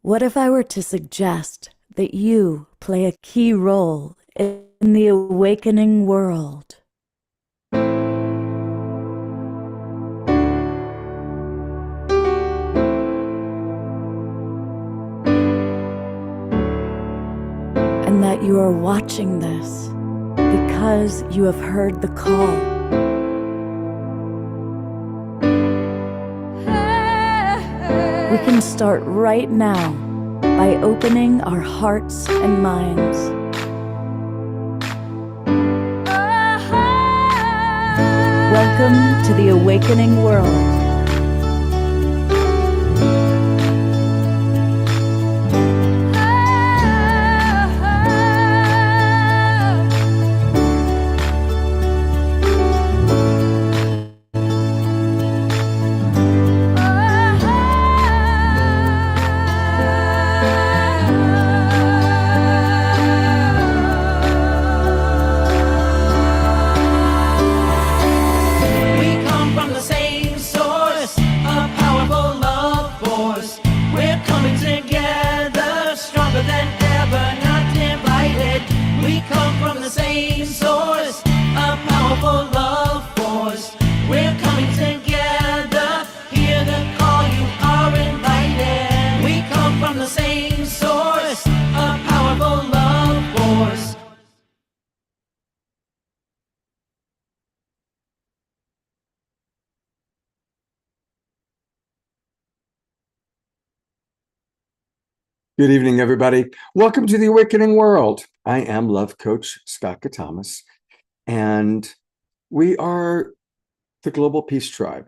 What if I were to suggest that you play a key role in the awakening world? And that you are watching this because you have heard the call. We can start right now by opening our hearts and minds. Welcome to the awakening world. Good evening, everybody. Welcome to the Awakening World. I am Love Coach Scott Thomas, and we are the Global Peace Tribe.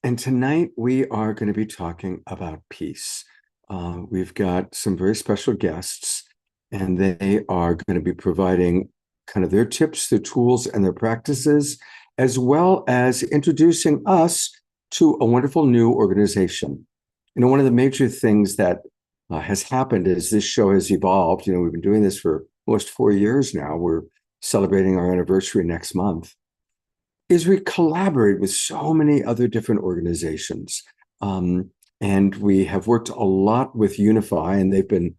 And tonight we are going to be talking about peace. We've got some very special guests, and they are going to be providing kind of their tips, their tools, and their practices, as well as introducing us to a wonderful new organization. You know, one of the major things that has happened as this show has evolved. You know, we've been doing this for almost 4 years now. We're celebrating our anniversary next month. Is we collaborate with so many other different organizations. And we have worked a lot with Unify, and they've been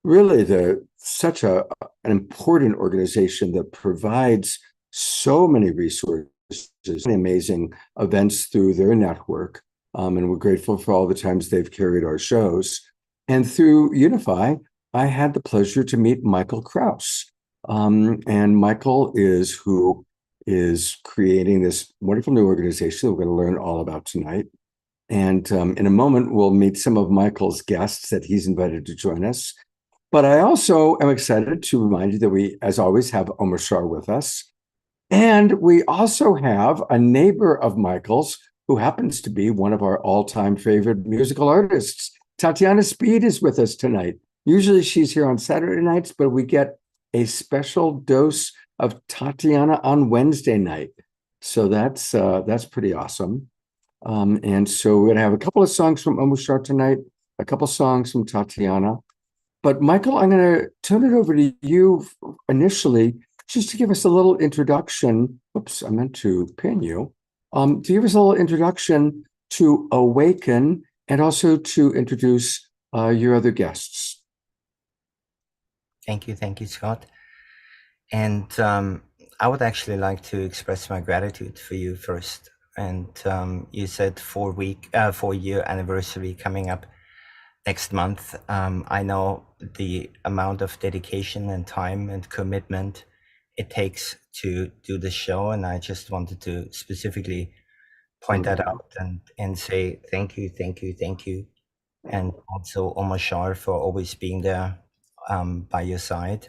really such an important organization that provides so many resources, amazing events through their network. And we're grateful for all the times they've carried our shows. And through Unify, I had the pleasure to meet Michael Kraus. And Michael is who is creating this wonderful new organization that we're going to learn all about tonight. And in a moment, we'll meet some of Michael's guests that he's invited to join us. But I also am excited to remind you that we, as always, have Omar Shar with us. And we also have a neighbor of Michael's who happens to be one of our all-time favorite musical artists. Tatiana Speed is with us tonight. Usually she's here on Saturday nights, but we get a special dose of Tatiana on Wednesday night. So that's pretty awesome. And so we're going to have a couple of songs from Omushar tonight, a couple songs from Tatiana. But Michael, I'm going to turn it over to you initially, just to give us a little introduction. Oops, I meant to pin you. To give us a little introduction to Awaken, and also to introduce your other guests. Thank you, Scott. And I would actually like to express my gratitude for you first. And you said 4-year anniversary coming up next month. I know the amount of dedication and time and commitment it takes to do the show, and I just wanted to specifically point that out and say thank you, and also Omar Shar for always being there by your side.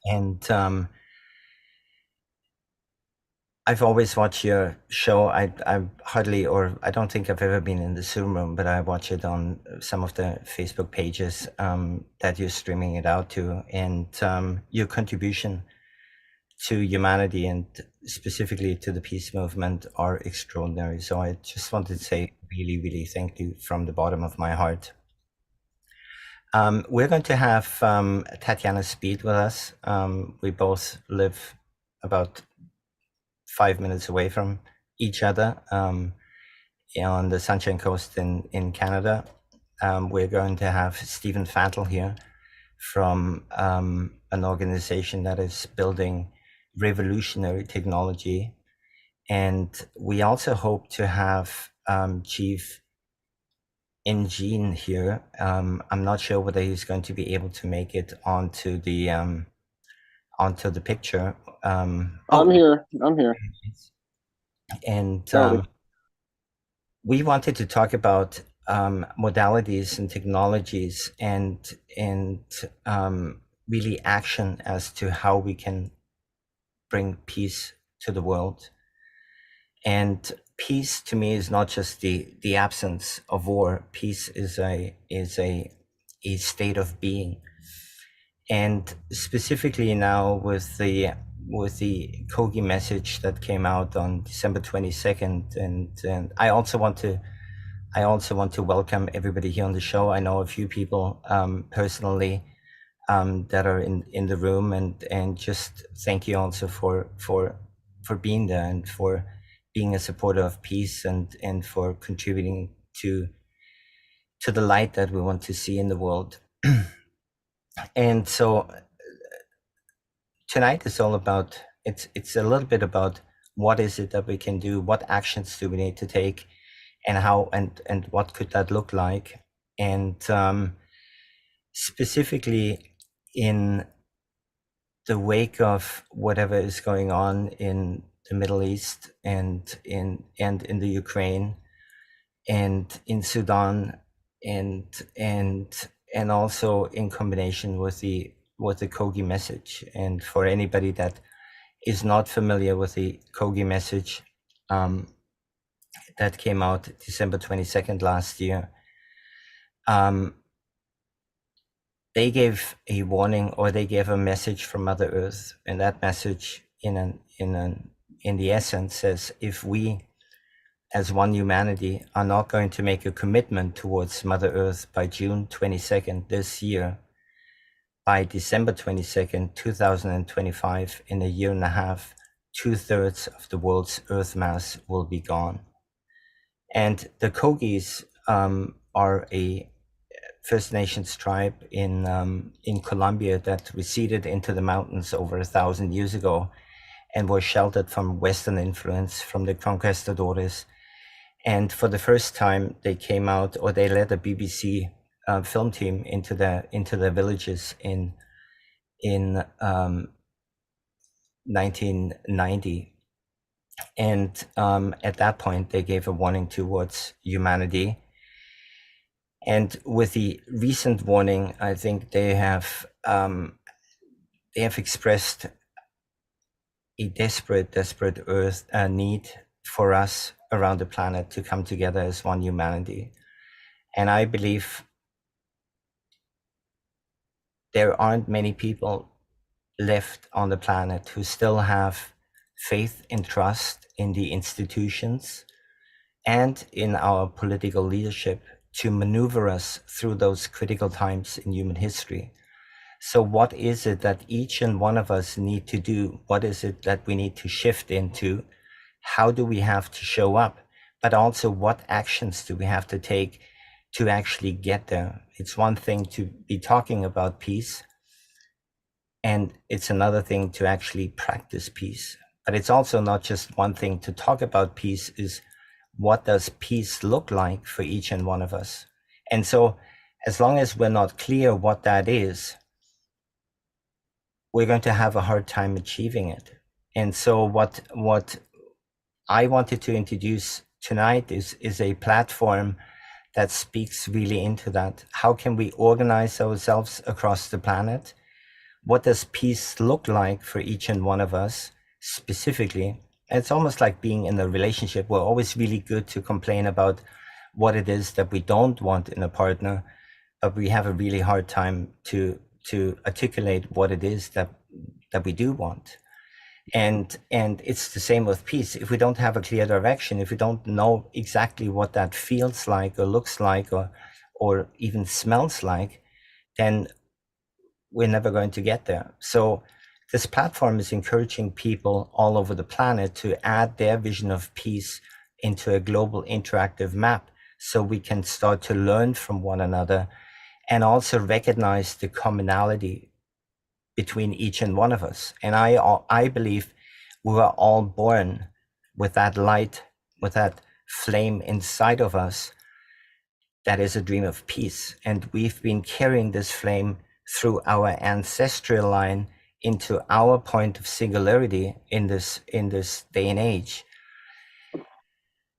And I've always watched your show. I don't think I've ever been in the Zoom room, but I watch it on some of the Facebook pages that you're streaming it out to, and your contribution to humanity and specifically to the peace movement are extraordinary. So I just wanted to say really, really thank you from the bottom of my heart. We're going to have Tatiana Speed with us. We both live about 5 minutes away from each other on the Sunshine Coast in Canada. we're going to have Stephen Fattel here from an organization that is building revolutionary technology. And we also hope to have Chief Engine here. I'm not sure whether he's going to be able to make it onto the picture. I'm here. And Howdy. we wanted to talk about modalities and technologies and really action as to how we can bring peace to the world. And peace to me is not just the absence of war. Peace is a state of being. And specifically now with the Kogi message that came out on December 22nd, and I also want to welcome everybody here on the show. I know a few people personally that are in the room, and just thank you also for being there and for being a supporter of peace and for contributing to the light that we want to see in the world. And so tonight is all about, it's a little bit about what is it that we can do, what actions do we need to take, and how and what could that look like. And specifically in the wake of whatever is going on in the Middle East and in the Ukraine and in Sudan and also in combination with the Kogi message. And for anybody that is not familiar with the Kogi message, that came out December 22nd last year, they gave a warning, or they gave a message from Mother Earth, and that message in the essence says, if we as one humanity are not going to make a commitment towards Mother Earth by June 22nd this year, by December 22nd, 2025, in a year and a half, 2/3 of the world's Earth mass will be gone. And the Kogis are a First Nations tribe in Colombia that receded into the mountains over 1,000 years ago and were sheltered from Western influence from the conquistadores. And for the first time, they came out, or they led a BBC film team into the villages in 1990. And at that point, they gave a warning towards humanity. And with the recent warning, I think they have expressed a desperate need for us around the planet to come together as one humanity. And I believe there aren't many people left on the planet who still have faith and trust in the institutions and in our political leadership to maneuver us through those critical times in human history. So what is it that each and one of us need to do? What is it that we need to shift into? How do we have to show up? But also, what actions do we have to take to actually get there? It's one thing to be talking about peace, and it's another thing to actually practice peace. But it's also not just one thing to talk about peace, is what does peace look like for each and one of us? And so as long as we're not clear what that is, we're going to have a hard time achieving it. And so what I wanted to introduce tonight is a platform that speaks really into that. How can we organize ourselves across the planet? What does peace look like for each and one of us specifically? It's almost like being in a relationship. We're always really good to complain about what it is that we don't want in a partner, but we have a really hard time to articulate what it is that we do want. And it's the same with peace. If we don't have a clear direction, if we don't know exactly what that feels like or looks like or even smells like, then we're never going to get there. So this platform is encouraging people all over the planet to add their vision of peace into a global interactive map, so we can start to learn from one another and also recognize the commonality between each and one of us. And I believe we were all born with that light, with that flame inside of us that is a dream of peace. And we've been carrying this flame through our ancestral line into our point of singularity in this day and age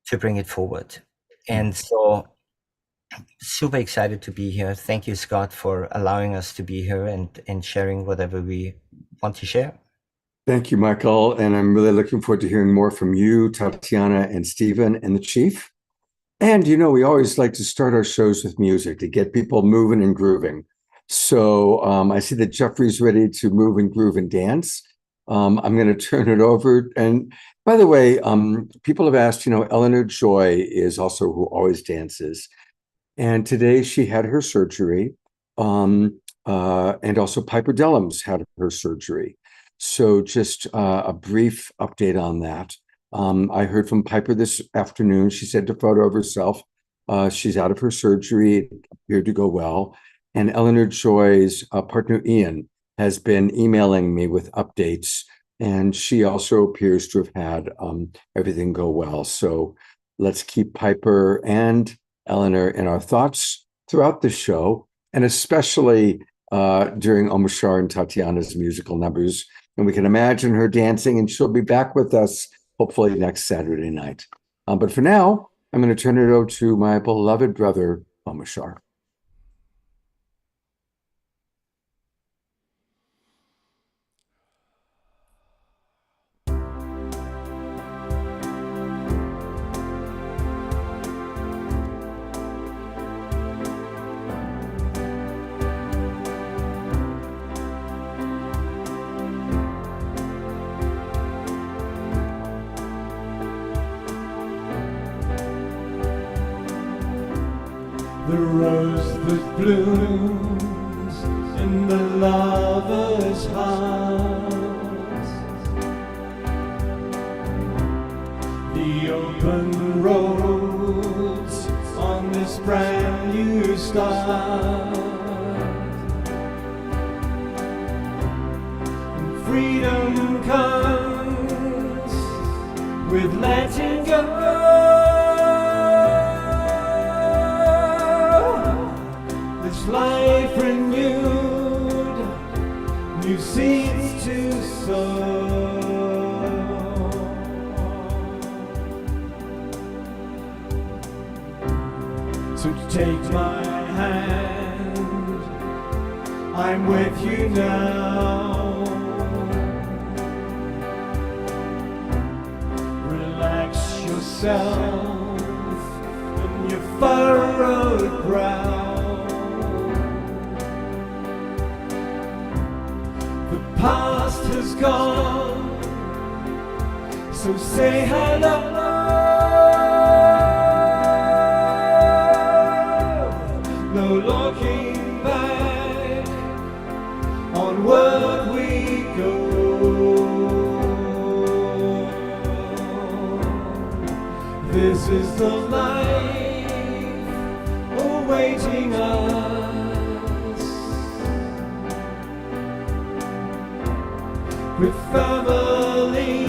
to bring it forward. And so super excited to be here. Thank you, Scott, for allowing us to be here and sharing whatever we want to share. Thank you, Michael. And I'm really looking forward to hearing more from you, Tatiana, and Stephen, and the Chief. And, you know, we always like to start our shows with music to get people moving and grooving. So I see that Jeffrey's ready to move and groove and dance. I'm going to turn it over. And by the way, people have asked, you know, Eleanor Joy is also who always dances. And today she had her surgery. And also Piper Dellums had her surgery. So just a brief update on that. I heard from Piper this afternoon. She sent a photo of herself. She's out of her surgery. It appeared to go well. And Eleanor Joy's partner, Ian, has been emailing me with updates. And she also appears to have had everything go well. So let's keep Piper and Eleanor in our thoughts throughout the show, and especially during Omashar and Tatiana's musical numbers. And we can imagine her dancing, and she'll be back with us hopefully next Saturday night. But for now, I'm going to turn it over to my beloved brother, Omashar. The rose that blooms in the lover's heart, the open roads on this brand new start, and freedom comes with letting go. Life renewed, new seeds to sow. So take my hand, I'm with you now. Relax yourself in your furrowed brow. Past has gone, so say hello. No looking back, onward we go. This is the life awaiting us. With family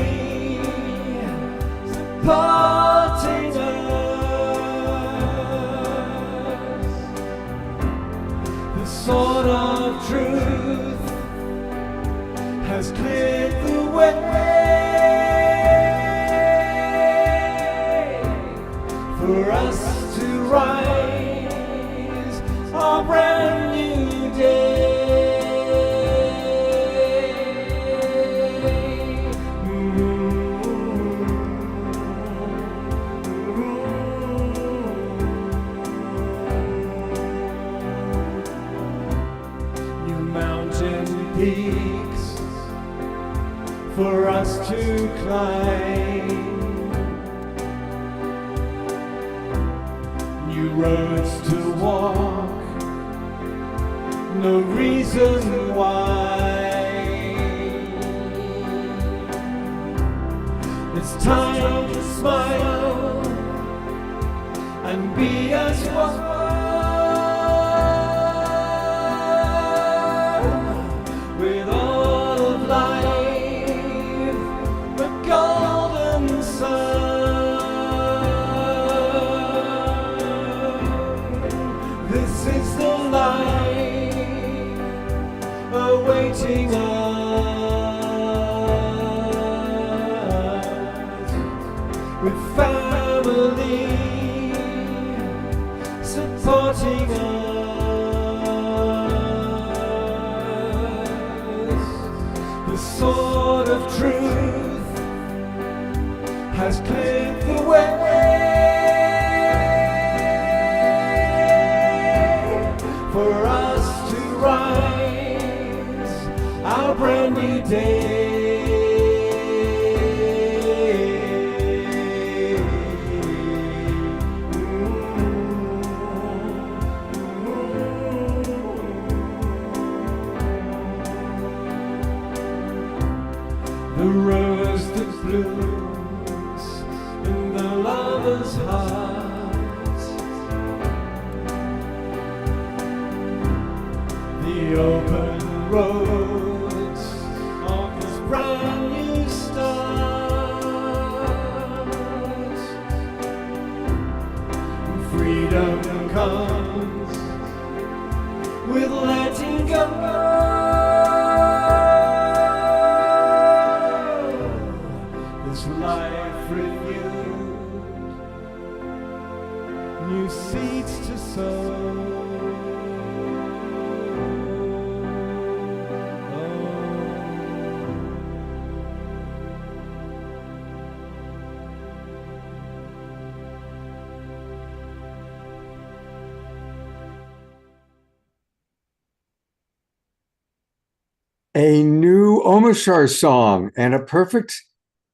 supporting us, the sword of truth has cleared the way for us to rise our brand new day. Peaks for us to climb, new roads to walk, no reason why. It's time to smile and be as one. With all of life, the golden sun. This is the life awaiting us, with family supporting us. The sword of truth has cleared the way for us to rise our brand new day. The rose that blooms in the lover's heart, the open roads of this brand new start. Freedom comes with letting go. Life renewed, new seeds to sow. A new Omashar song, and a perfect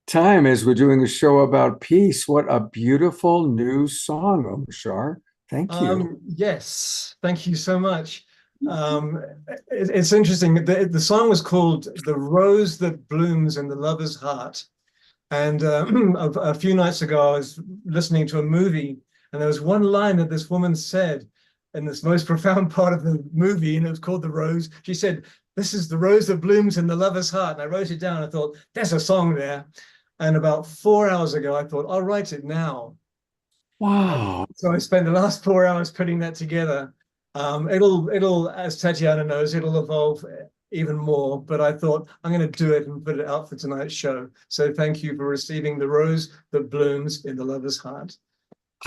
time as we're doing a show about peace. What a beautiful new song, Omashar. Thank you. Yes, thank you so much. It's interesting. The song was called "The Rose That Blooms in the Lover's Heart," and a few nights ago I was listening to a movie, and there was one line that this woman said in this most profound part of the movie, and it was called "The Rose." She said, "This is the rose that blooms in the lover's heart," and I wrote it down. I thought, there's a song there. And about 4 hours ago, I thought, I'll write it now. Wow. So I spent the last 4 hours putting that together. It'll, as Tatiana knows, it'll evolve even more. But I thought I'm going to do it and put it out for tonight's show. So thank you for receiving the rose that blooms in the lover's heart.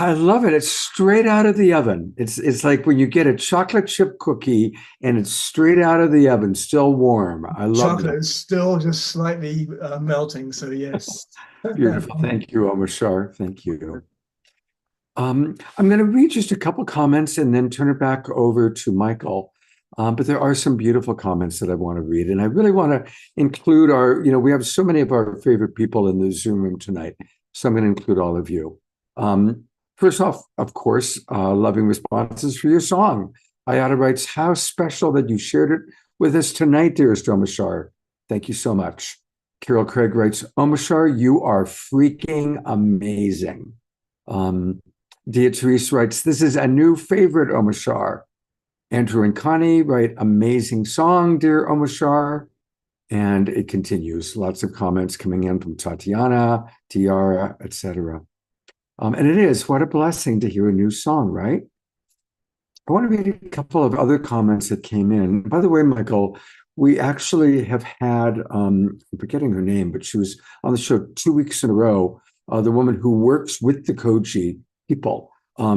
I love it. It's straight out of the oven. It's like when you get a chocolate chip cookie and it's straight out of the oven, still warm. I love Chocolate it. is still just slightly melting. So yes. Beautiful. Thank you, Omashar. Thank you. I'm going to read just a couple comments and then turn it back over to Michael. But there are some beautiful comments that I want to read. And I really want to include we have so many of our favorite people in the Zoom room tonight. So I'm going to include all of you. First off, of course, loving responses for your song. Ayada writes, how special that you shared it with us tonight, dearest Omashar. Thank you so much. Carol Craig writes, Omashar, you are freaking amazing. Dia Therese writes, this is a new favorite, Omashar. Andrew and Connie write, amazing song, dear Omashar. And it continues. Lots of comments coming in from Tatiana, Tiara, etc. And it is, what a blessing to hear a new song, right? I want to read a couple of other comments that came in. By the way, Michael, we actually have had, I'm forgetting her name, but she was on the show 2 weeks in a row, the woman who works with the Koji people,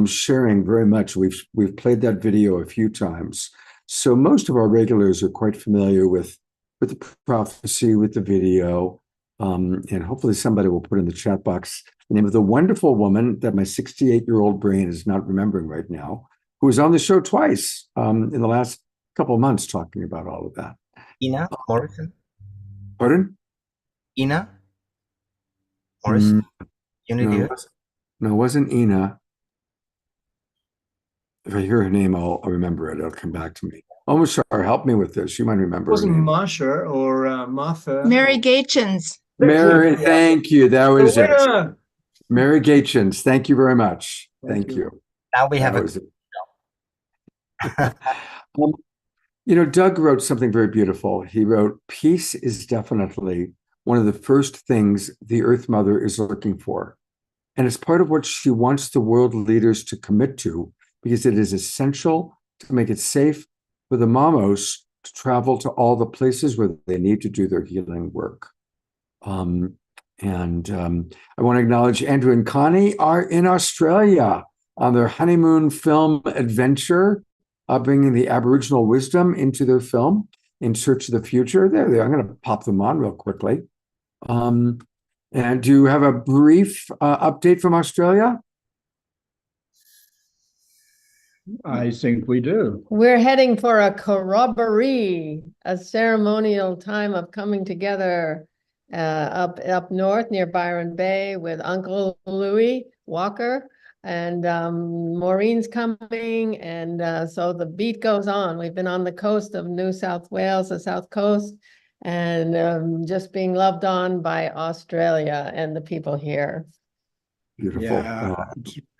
sharing very much. We've played that video a few times. So most of our regulars are quite familiar with the prophecy, with the video, and hopefully somebody will put in the chat box the name of the wonderful woman that my 68-year-old brain is not remembering right now, who was on the show twice in the last couple of months talking about all of that. Ina Morrison? Pardon? Ina Morrison? No, it wasn't Ina. If I hear her name, I'll remember it. It'll come back to me. Omashar, help me with this. You might remember. It wasn't Marsha or Martha. Mary Gatchins. Mary, thank you. That was it. Winner. Mary Gatchins. Thank you very much. Thank Thank you. Now we have That a was it. Doug wrote something very beautiful. He wrote, "Peace is definitely one of the first things the Earth Mother is looking for. And it's part of what she wants the world leaders to commit to, because it is essential to make it safe for the mamos to travel to all the places where they need to do their healing work." I want to acknowledge Andrew and Connie are in Australia on their honeymoon film adventure, bringing the Aboriginal wisdom into their film In Search of the Future. There they are. I'm going to pop them on real quickly. And do you have a brief update from Australia? I think we do. We're heading for a corroboree, a ceremonial time of coming together up north near Byron Bay with Uncle Louis Walker, and Maureen's coming, and so the beat goes on. We've been on the coast of New South Wales, the south coast, and just being loved on by Australia and the people here. Beautiful. Yeah,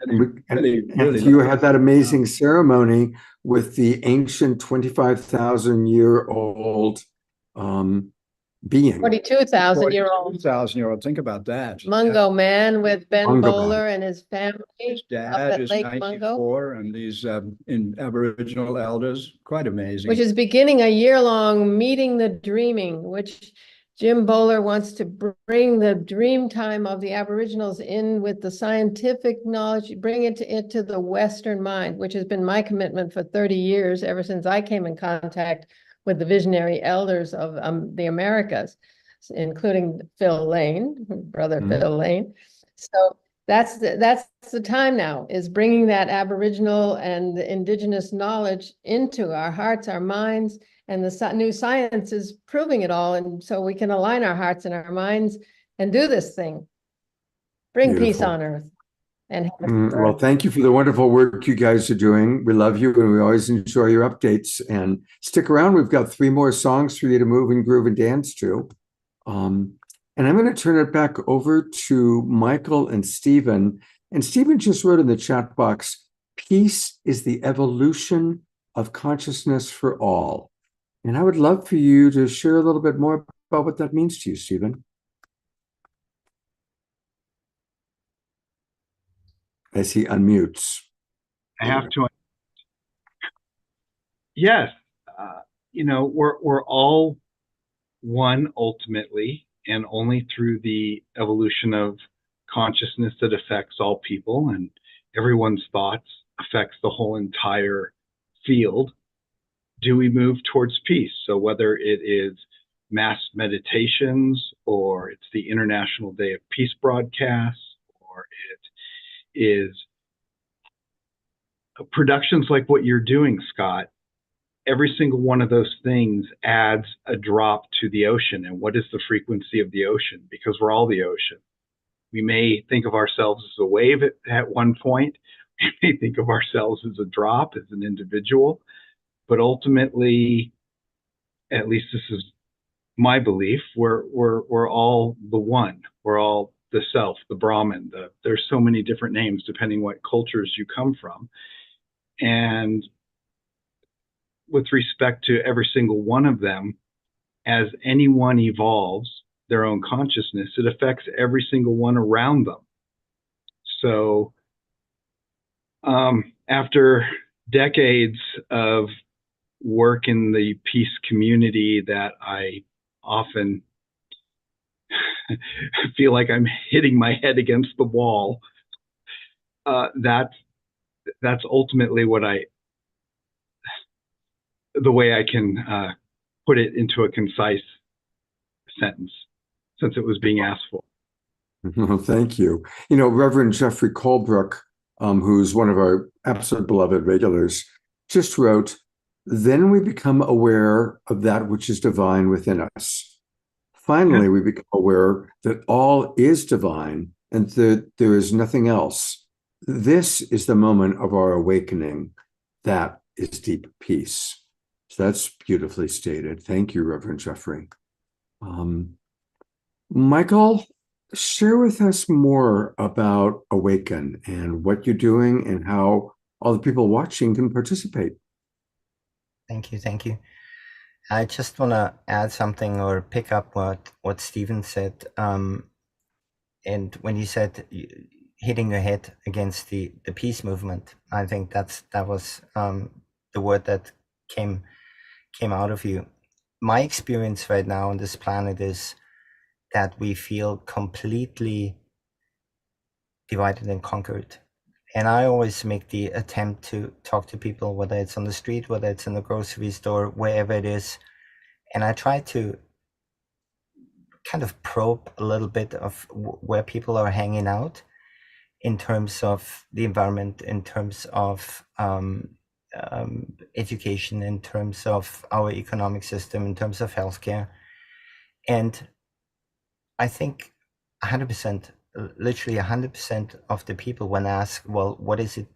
And really you had that amazing ceremony with the ancient 25,000-year-old being. 42,000-year-old 2,000-year-old. Think about that. Mungo man with Ben Mungo Bowler and his family His up dad at is Lake Mungo, 94, and these Aboriginal elders, quite amazing. which is beginning a year-long meeting the dreaming, which Jim Bowler wants to bring the dream time of the Aboriginals in with the scientific knowledge, bring it into the Western mind, which has been my commitment for 30 years, ever since I came in contact with the visionary elders of the Americas, including Phil Lane, brother Phil Lane. So that's the time now, is bringing that Aboriginal and indigenous knowledge into our hearts, our minds, and the new science is proving it all. And so we can align our hearts and our minds and do this thing. Bring peace Beautiful. on earth. And heaven on Well, earth. thank you for the wonderful work you guys are doing. We love you, and we always enjoy your updates. And stick around. We've got 3 more songs for you to move and groove and dance to. And I'm going to turn it back over to Michael and Stephen. And Stephen just wrote in the chat box, "Peace is the evolution of consciousness for all." And I would love for you to share a little bit more about what that means to you, Stephen. As he unmutes. I have to. Yes, we're all one ultimately, and only through the evolution of consciousness that affects all people, and everyone's thoughts affects the whole entire field. Do we move towards peace? So whether it is mass meditations, or it's the International Day of Peace broadcasts, or it is productions like what you're doing, Scott, every single one of those things adds a drop to the ocean. And what is the frequency of the ocean? Because we're all the ocean. We may think of ourselves as a wave at one point. We may think of ourselves as a drop, as an individual. But ultimately, at least this is my belief, we're all the one. We're all the self, the Brahman. There's so many different names depending what cultures you come from. And with respect to every single one of them, as anyone evolves their own consciousness, it affects every single one around them. So after decades of work in the peace community that I often feel like I'm hitting my head against the wall, that's ultimately the way I can put it into a concise sentence, since it was being asked for. Well, thank you. Reverend Jeffrey Colebrook, who's one of our absolute beloved regulars, just wrote, "Then we become aware of that which is divine within us. Finally, we become aware that all is divine and that there is nothing else. This is the moment of our awakening. That is deep peace." So that's beautifully stated. Thank you, Reverend Jeffrey. Michael, share with us more about AWAKEN and what you're doing and how all the people watching can participate. Thank you. Thank you. I just want to add something or pick up what Stephen said. And when you said hitting your head against the peace movement, I think that was the word that came out of you. My experience right now on this planet is that we feel completely divided and conquered. And I always make the attempt to talk to people, whether it's on the street, whether it's in the grocery store, wherever it is. And I try to kind of probe a little bit of where people are hanging out in terms of the environment, in terms of education, in terms of our economic system, in terms of healthcare. And I think 100%, literally 100% of the people, when asked, well, what is it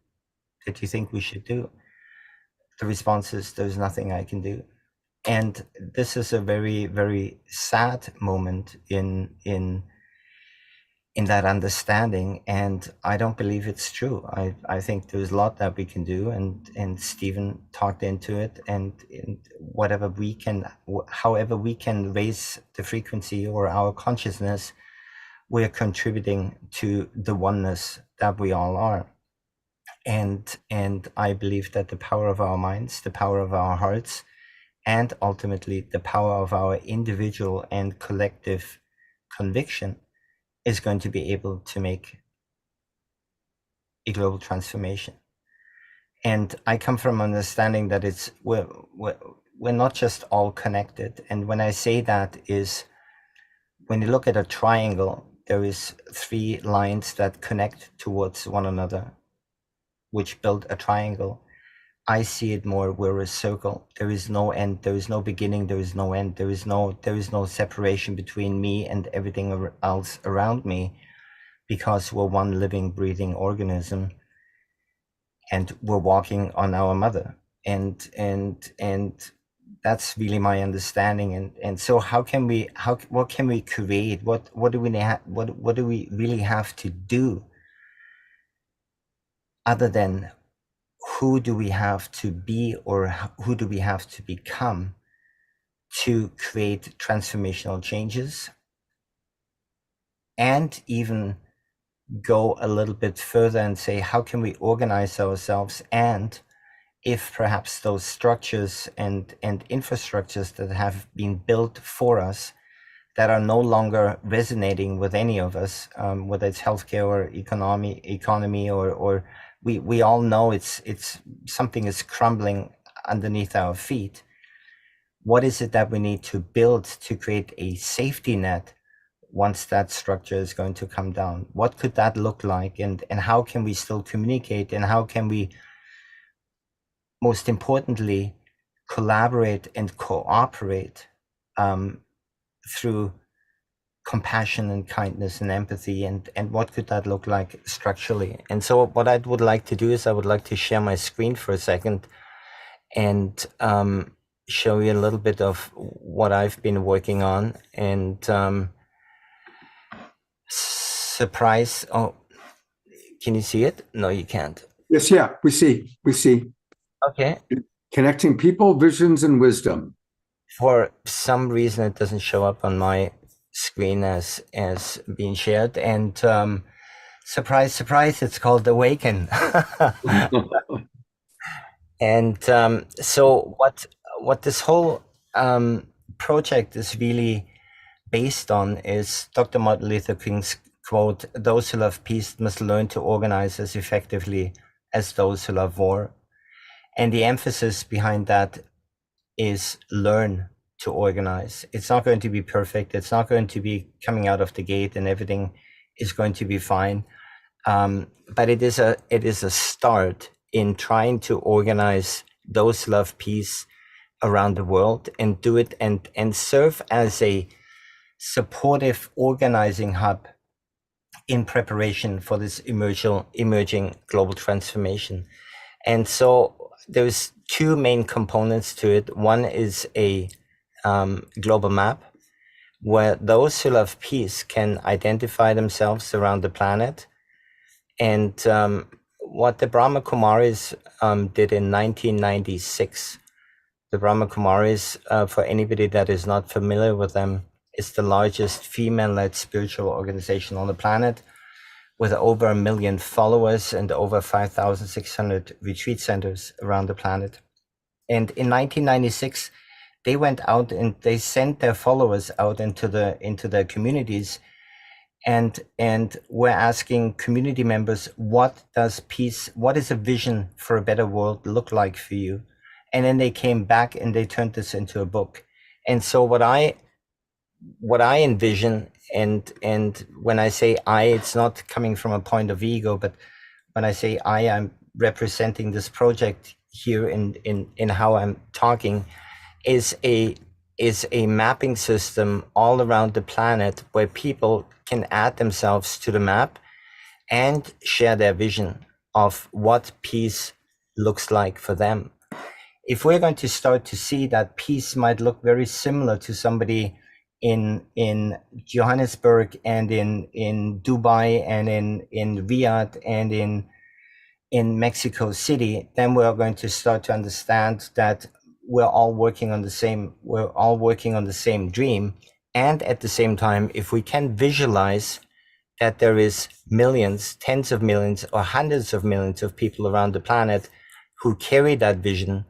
that you think we should do? The response is, there's nothing I can do. And this is a very, very sad moment in that understanding. And I don't believe it's true. I think there's a lot that we can do, and Stephen talked into it, and whatever we can, however we can raise the frequency or our consciousness, we're contributing to the oneness that we all are. And I believe that the power of our minds, the power of our hearts, and ultimately the power of our individual and collective conviction is going to be able to make a global transformation. And I come from understanding that we're not just all connected. And when I say that is, when you look at a triangle, there is 3 lines that connect towards one another, which build a triangle. I see it more, we're a circle. There is no end, there is no beginning, there is no end, there is no separation between me and everything else around me, because we're one living, breathing organism, and we're walking on our mother. And that's really my understanding. And so what can we create? What do we really have to do, other than who do we have to be, or who do we have to become to create transformational changes, and even go a little bit further and say, how can we organize ourselves? And if perhaps those structures and infrastructures that have been built for us that are no longer resonating with any of us, whether it's healthcare or economy or we all know it's something is crumbling underneath our feet. What is it that we need to build to create a safety net once that structure is going to come down? What could that look like? And how can we still communicate? And how can we, most importantly, collaborate and cooperate through compassion and kindness and empathy, and what could that look like structurally? And so what I would like to do is I would like to share my screen for a second and show you a little bit of what I've been working on. And surprise, oh, can you see it? No, you can't. Yes, yeah, we see. Okay. Connecting people, visions, and wisdom. For some reason, it doesn't show up on my screen as being shared. And surprise, surprise, it's called AWAKEN. And so what this whole project is really based on is Dr. Martin Luther King's quote, "Those who love peace must learn to organize as effectively as those who love war." And the emphasis behind that is learn to organize. It's not going to be perfect. It's not going to be coming out of the gate and everything is going to be fine. But it is a start in trying to organize those who love peace around the world, and do it and serve as a supportive organizing hub in preparation for this emerging global transformation. And so there's 2 main components to it. One is a global map where those who love peace can identify themselves around the planet. And what the Brahma Kumaris did in 1996. The Brahma Kumaris, for anybody that is not familiar with them, is the largest female-led spiritual organization on the planet, with over 1 million followers and over 5,600 retreat centers around the planet. And in 1996, they went out and they sent their followers out into their communities, and were asking community members, what is a vision for a better world look like for you? And then they came back and they turned this into a book. And so what I envision, and when I say I, it's not coming from a point of ego, but when I say I'm representing this project here in how I'm talking, is a mapping system all around the planet where people can add themselves to the map and share their vision of what peace looks like for them. If we're going to start to see that peace might look very similar to somebody in Johannesburg and in Dubai and in Riyadh and in Mexico City, then we're going to start to understand that we're all working on the same dream. And at the same time, if we can visualize that there is millions, tens of millions, or hundreds of millions of people around the planet who carry that vision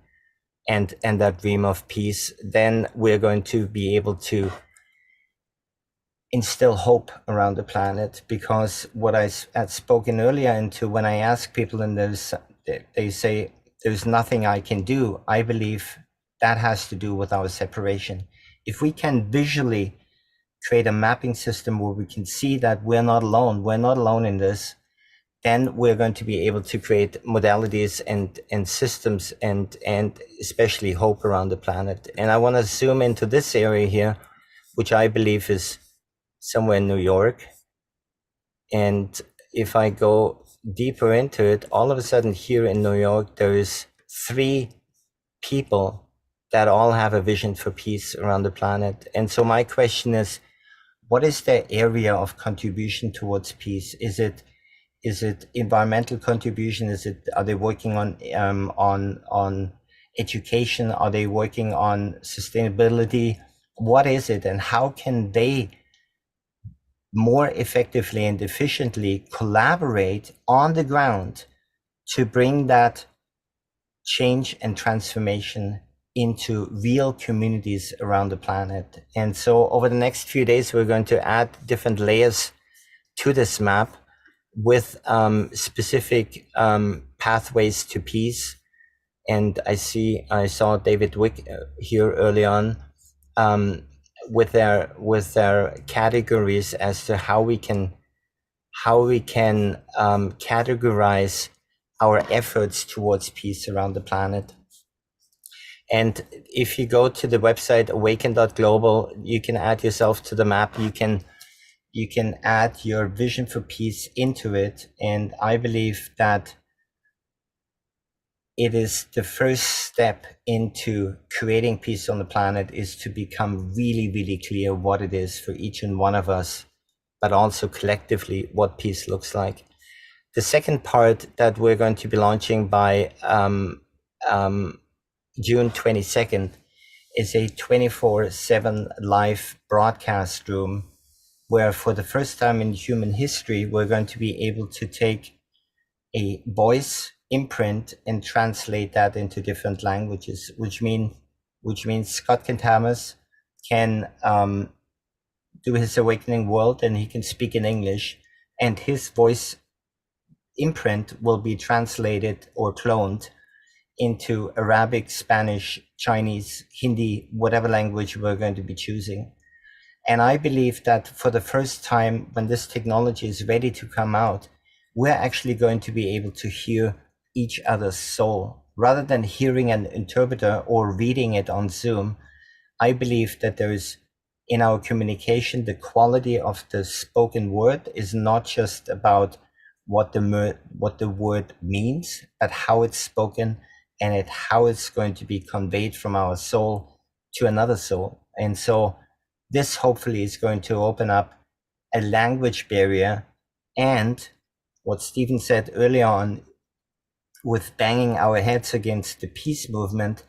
and that dream of peace, then we're going to be able to instill hope around the planet. Because what I had spoken earlier into, when I ask people and they say, there's nothing I can do, I believe that has to do with our separation. If we can visually create a mapping system where we can see that we're not alone in this, then we're going to be able to create modalities and systems and especially hope around the planet. And I want to zoom into this area here, which I believe is somewhere in New York. And if I go deeper into it, all of a sudden here in New York, there is 3 people that all have a vision for peace around the planet. And so my question is, what is their area of contribution towards peace? Is it environmental contribution? Are they working on education? Are they working on sustainability? What is it, and how can they more effectively and efficiently collaborate on the ground to bring that change and transformation into real communities around the planet? And so over the next few days, we're going to add different layers to this map with specific pathways to peace. And I saw David Wick here early on with their categories as to how we can categorize our efforts towards peace around the planet. And if you go to the website awaken.global, you can add yourself to the map. You can add your vision for peace into it. And I believe that it is the first step into creating peace on the planet, is to become really, really clear what it is for each and one of us, but also collectively what peace looks like. The second part that we're going to be launching by June 22nd is a 24/7 live broadcast room, where for the first time in human history, we're going to be able to take a voice imprint and translate that into different languages, which means Scott Kentamas can do his Awakening World, and he can speak in English, and his voice imprint will be translated or cloned into Arabic, Spanish, Chinese, Hindi, whatever language we're going to be choosing. And I believe that for the first time, when this technology is ready to come out, we're actually going to be able to hear each other's soul. Rather than hearing an interpreter or reading it on Zoom, I believe that there is, in our communication, the quality of the spoken word is not just about what the word means, but how it's spoken and how it's going to be conveyed from our soul to another soul. And so this hopefully is going to open up a language barrier. And what Stephen said earlier on, banging our heads against the peace movement,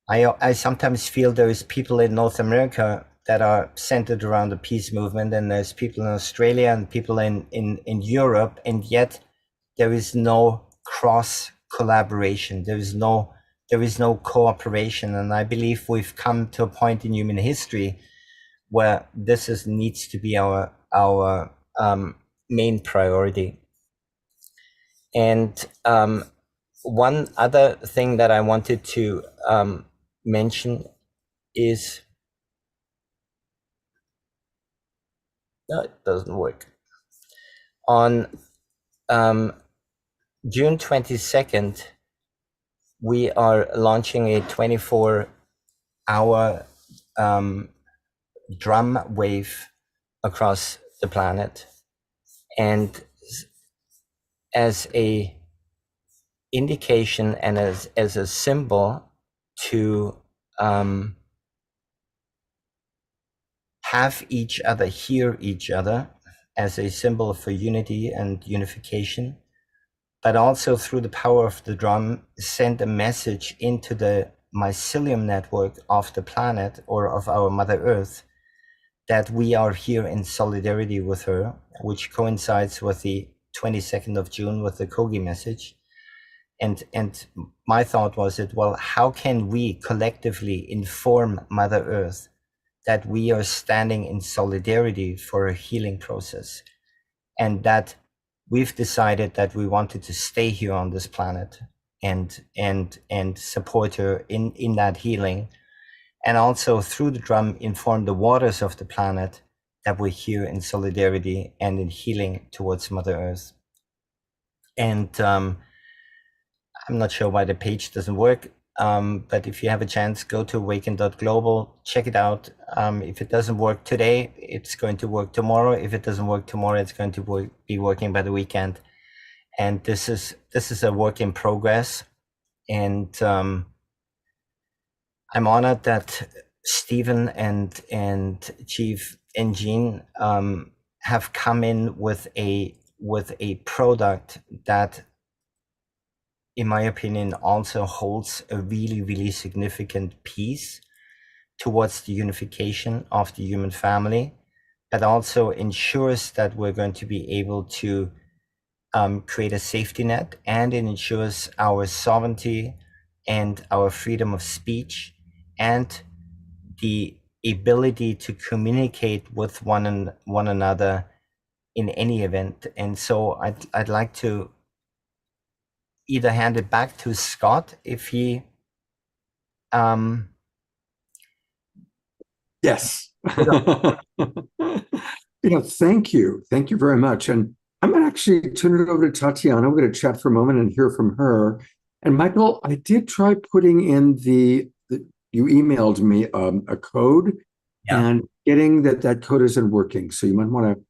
I sometimes feel there's people in North America that are centered around the peace movement, and there's people in Australia and people in Europe, and yet there is no cross collaboration. There is no cooperation. And I believe we've come to a point in human history where this needs to be our main priority. And one other thing that I wanted to mention is, no, it doesn't work. On June 22nd, we are launching a 24-hour drum wave across the planet. And as a indication and as a symbol to have each other hear each other, as a symbol for unity and unification, but also through the power of the drum, send a message into the mycelium network of the planet, or of our Mother Earth, that we are here in solidarity with her, which coincides with the 22nd of June with the Kogi message. And my thought was that, well, how can we collectively inform Mother Earth that we are standing in solidarity for a healing process, and that we've decided that we wanted to stay here on this planet and support her in that healing, and also through the drum inform the waters of the planet that we're here in solidarity and in healing towards Mother Earth. And I'm not sure why the page doesn't work, but if you have a chance, go to awaken.global, check it out. If it doesn't work today, it's going to work tomorrow. If it doesn't work tomorrow, it's going to be working by the weekend. And this is a work in progress. And I'm honored that Stephen and Chief Engine have come in with a product that, in my opinion, also holds a really, really significant piece towards the unification of the human family, but also ensures that we're going to be able to create a safety net, and it ensures our sovereignty and our freedom of speech and the ability to communicate with one another in any event. And so I'd like to either hand it back to Scott if he Yes. Thank you very much. And I'm going to actually turn it over to Tatiana. We're going to chat for a moment and hear from her. And Michael, I did try putting in you emailed me a code, and getting that code isn't working. So you might want to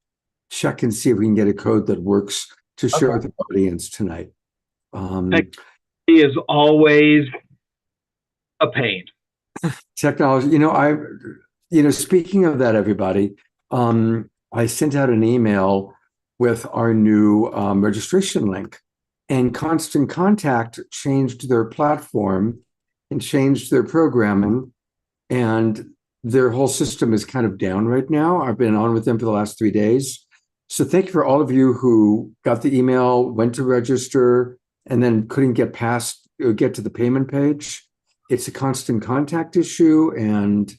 check and see if we can get a code that works to share with the audience tonight. Technology is always a pain. Technology, speaking of that, everybody, I sent out an email with our new registration link, and Constant Contact changed their platform and changed their programming, and their whole system is kind of down right now. I've been on with them for the last 3 days. So thank you for all of you who got the email, went to register, and then couldn't get to the payment page. It's a Constant Contact issue, and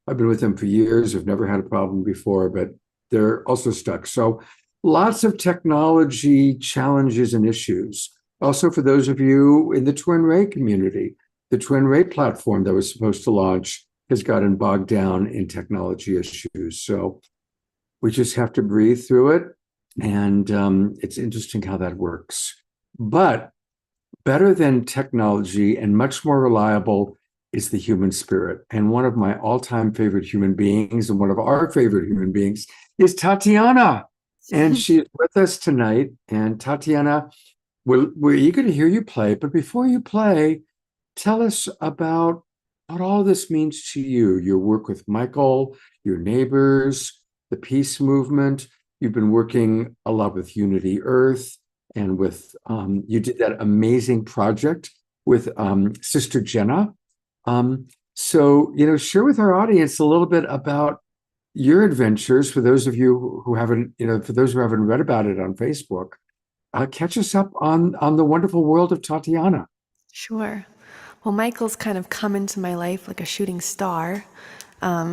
I've been with them for years. I've never had a problem before, but they're also stuck. So lots of technology challenges and issues. Also, for those of you in the Twin Ray community, the Twin Ray platform that was supposed to launch has gotten bogged down in technology issues. So we just have to breathe through it. And it's interesting how that works. But better than technology and much more reliable is the human spirit. And one of my all-time favorite human beings, and one of our favorite human beings, is Tatiana. And she's with us tonight. And Tatiana, we're eager to hear you play. But before you play, tell us about what all this means to you, your work with Michael, your neighbors, the peace movement. You've been working a lot with Unity Earth and with you did that amazing project with Sister Jenna. So, share with our audience a little bit about your adventures for those of you who haven't, for those who haven't read about it on Facebook. Catch us up on the wonderful world of Tatiana. Sure. Well, Michael's kind of come into my life like a shooting star.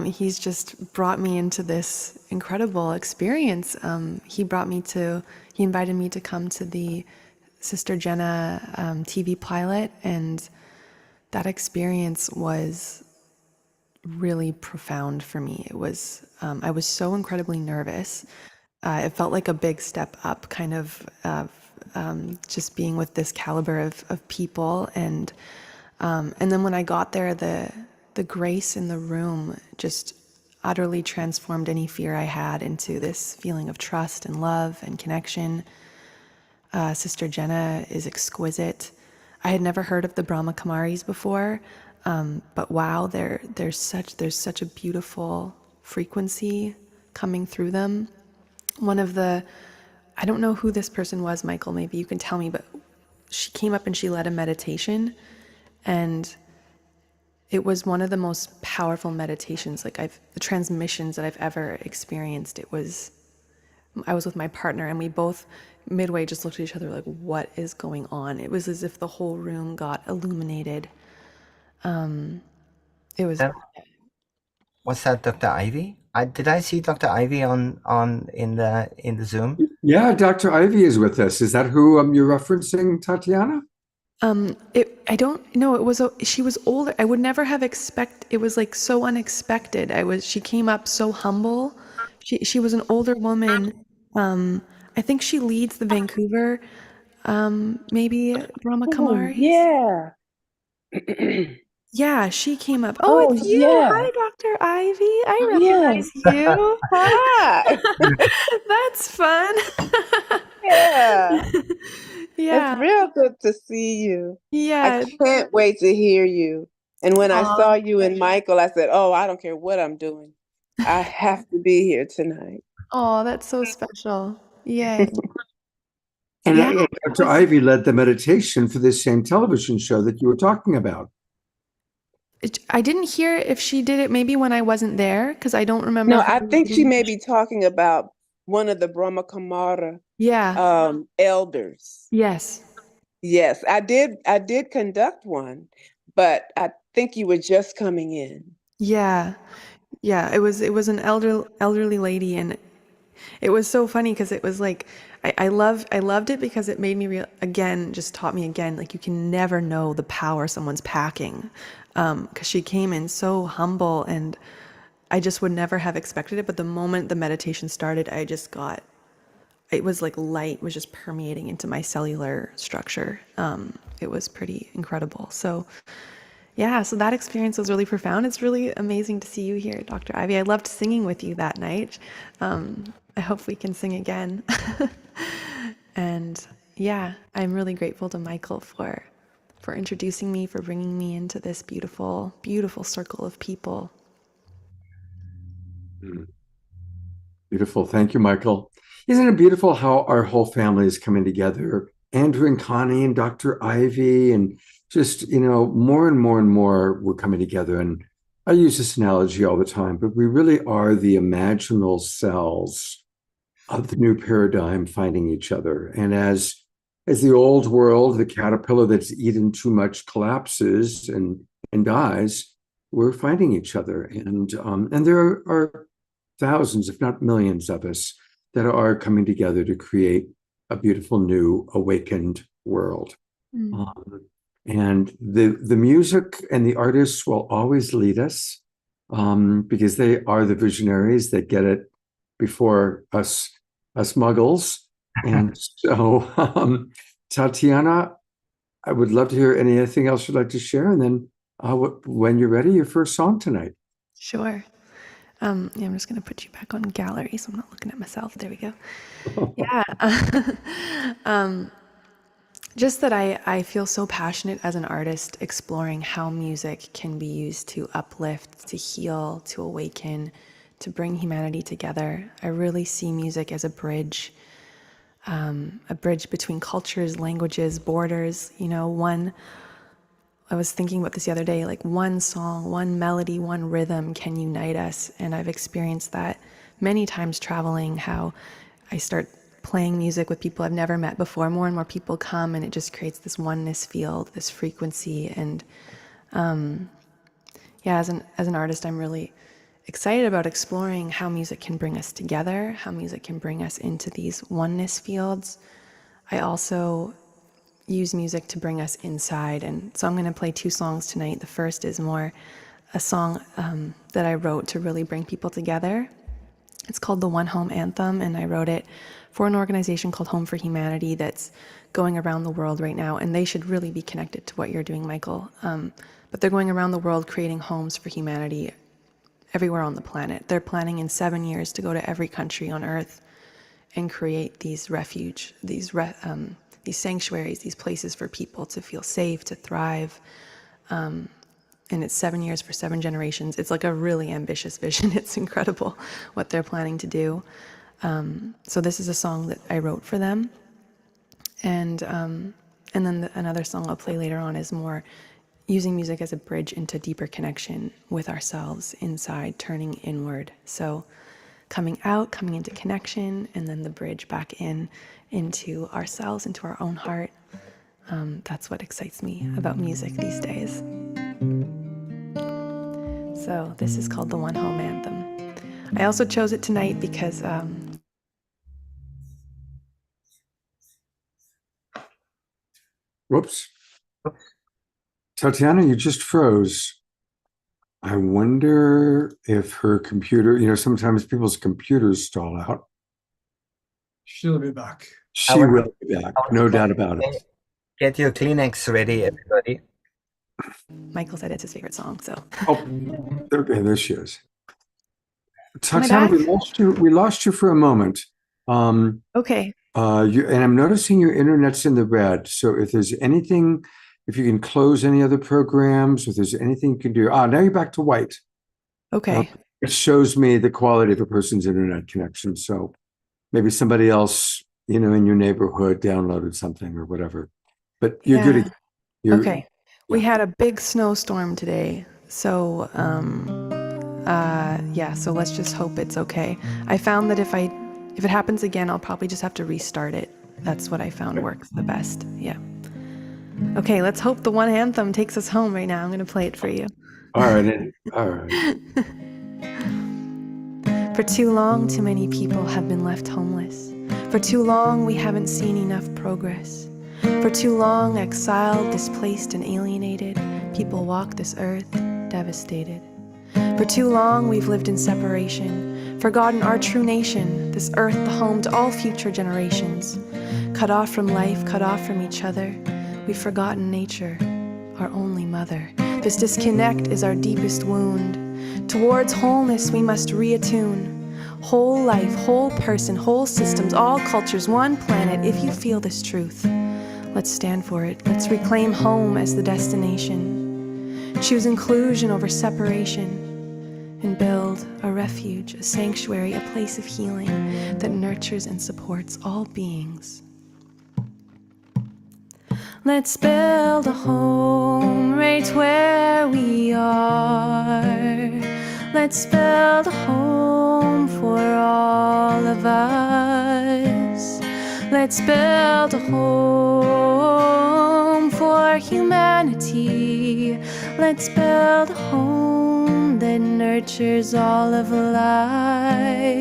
He's just brought me into this incredible experience. He invited me to come to the Sister Jenna TV pilot, and that experience was really profound for me. It was, I was so incredibly nervous. It felt like a big step up, kind of just being with this caliber of people, and then when I got there, the grace in the room just utterly transformed any fear I had into this feeling of trust and love and connection. Sister Jenna is exquisite. I had never heard of the Brahma Kumaris before, but wow, there's such a beautiful frequency coming through them. I don't know who this person was, Michael, maybe you can tell me, but she came up and she led a meditation, and it was one of the most powerful meditations, the transmissions that I've ever experienced. I was with my partner, and we both midway just looked at each other like, what is going on? It was as if the whole room got illuminated. It was. Was that Dr. Ivy? Did I see Dr. Ivy in the Zoom? Yeah, Dr. Ivy is with us. Is that who you're referencing, Tatiana? I don't know. She was older. I would never have it was like so unexpected. She came up so humble. She was an older woman. I think she leads the Vancouver, maybe Brahma Kumaris. Yeah. Yeah, she came up. Oh, It's you. yeah. Hi, Dr. Ivy. I Yeah. recognize you. Hi. That's fun. Yeah. Yeah. It's real good to see you. Yeah. I can't wait to hear you. And when I Aw. saw you and Michael, I said, oh, I don't care what I'm doing. I have to be here tonight. Oh, that's so special. Yay. And Yeah. Dr. Ivy led the meditation for this same television show that you were talking about. I didn't hear if she did it maybe when I wasn't there, because I don't remember. No, her I think she leading. may be talking about one of the Brahma Kumara Yeah. elders. Yes. Yes, I did conduct one, but I think you were just coming in. Yeah. Yeah. It was an elderly lady, and it was so funny because it was like I loved it because it made me just taught me again, like you can never know the power someone's packing. Because she came in so humble, and I just would never have expected it. But the moment the meditation started, it was like light was just permeating into my cellular structure. It was pretty incredible. So yeah, so that experience was really profound. It's really amazing to see you here, Dr. Ivy. I loved singing with you that night. I hope we can sing again. And yeah, I'm really grateful to Michael for introducing me, for bringing me into this beautiful, beautiful circle of people. Beautiful. Thank you, Michael. Isn't it beautiful how our whole family is coming together? Andrew and Connie and Dr. Ivy, and just, more and more and more we're coming together. And I use this analogy all the time, but we really are the imaginal cells of the new paradigm finding each other. And as the old world, the caterpillar that's eaten too much collapses and dies, we're finding each other. And there are thousands, if not millions of us that are coming together to create a beautiful new awakened world. And the music and the artists will always lead us because they are the visionaries that get it before us muggles. And so, Tatiana, I would love to hear anything else you'd like to share. And then when you're ready, your first song tonight. Sure. Yeah, I'm just going to put you back on gallery so I'm not looking at myself. There we go. Yeah. Just that I feel so passionate as an artist exploring how music can be used to uplift, to heal, to awaken, to bring humanity together. I really see music as a bridge a bridge between cultures, languages, borders. You know, I was thinking about this the other day, like one song, one melody, one rhythm can unite us. And I've experienced that many times traveling, how I start playing music with people I've never met before. More and more people come, and it just creates this oneness field, this frequency. And yeah, as an artist, I'm really excited about exploring how music can bring us together, how music can bring us into these oneness fields. I also use music to bring us inside, and so I'm going to play 2 songs tonight. The first is more a song that I wrote to really bring people together. It's called the One Home Anthem, and I wrote it for an organization called Home for Humanity that's going around the world right now, and they should really be connected to what you're doing, Michael. But they're going around the world creating homes for humanity everywhere on the planet. They're planning in 7 years to go to every country on Earth and create these refuge, these sanctuaries, these places for people to feel safe, to thrive. And it's 7 years for 7 generations. It's like a really ambitious vision. It's incredible what they're planning to do. So this is a song that I wrote for them. And then another song I'll play later on is more using music as a bridge into deeper connection with ourselves inside, turning inward. So coming out, coming into connection, and then the bridge back into ourselves, into our own heart. That's what excites me about music these days. So this is called the One Home Anthem. I also chose it tonight because Whoops. Tatiana, you just froze. I wonder if her computer, sometimes people's computers stall out. She'll be back. She will be back, no doubt about it. Get your Kleenex ready, everybody. Michael said it's his favorite song, so. Oh, there she is. Tatiana, we lost you for a moment. Okay. And I'm noticing your internet's in the red. So if there's anything, if you can close any other programs, if there's anything you can do. Now you're back to white. Okay. It shows me the quality of a person's internet connection. So maybe somebody else, in your neighborhood downloaded something or whatever. But you're good again. Okay. We had a big snowstorm today. So, so let's just hope it's okay. I found that if it happens again, I'll probably just have to restart it. That's what I found works the best. Yeah. Okay, let's hope the One Anthem takes us home right now. I'm going to play it for you. All right. For too long, too many people have been left homeless. For too long, we haven't seen enough progress. For too long, exiled, displaced, and alienated, people walk this earth devastated. For too long, we've lived in separation, forgotten our true nation, this earth the home to all future generations. Cut off from life, cut off from each other, we've forgotten nature, our only mother. This disconnect is our deepest wound. Towards wholeness, we must reattune. Whole life, whole person, whole systems, all cultures, one planet. If you feel this truth, let's stand for it. Let's reclaim home as the destination. Choose inclusion over separation and build a refuge, a sanctuary, a place of healing that nurtures and supports all beings. Let's build a home right where we are. Let's build a home for all of us. Let's build a home for humanity. Let's build a home that nurtures all of life.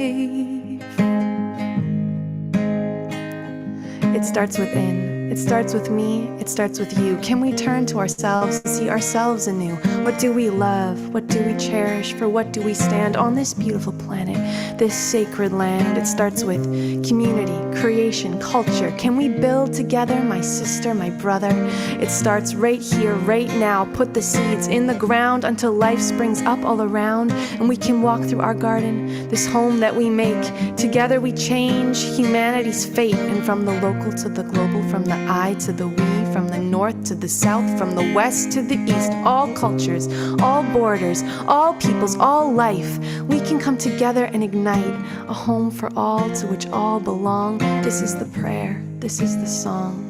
It starts within. It starts with me, it starts with you. Can we turn to ourselves, see ourselves anew? What do we love? What do we cherish? For what do we stand on this beautiful planet, this sacred land? It starts with community, creation, culture. Can we build together, my sister, my brother? It starts right here, right now. Put the seeds in the ground until life springs up all around, and we can walk through our garden, this home that we make. Together we change humanity's fate, and from the local to the global, from the I to the we, from from the north to the south, from the west to the east, all cultures, all borders, all peoples, all life. We can come together and ignite a home for all to which all belong. This is the prayer, this is the song.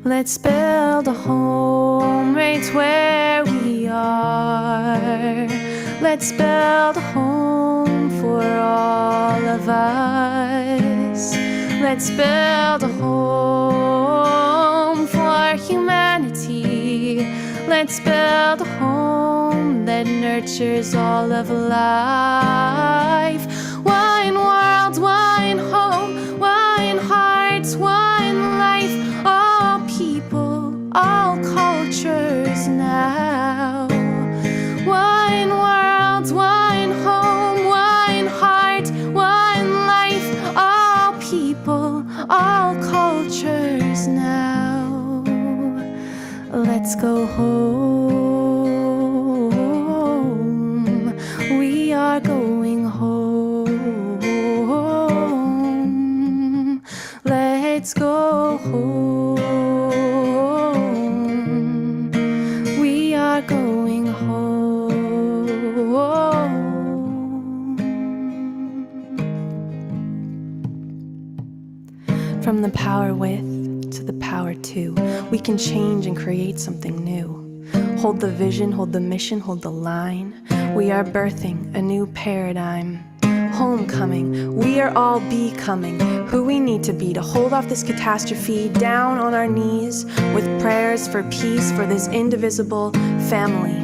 Let's build a home right where we are. Let's build a home for all of us. Let's build a home for humanity. Let's build a home that nurtures all of life. One world, one home, one heart, one life. All people, all cultures now. One world, one home, one heart, one life. All people, all cultures now. Let's go home. We are going home. Let's go home. We are going home. From the power with to the power to, we can change and create something new. Hold the vision, hold the mission, hold the line. We are birthing a new paradigm. Homecoming, we are all becoming who we need to be to hold off this catastrophe, down on our knees with prayers for peace for this indivisible family.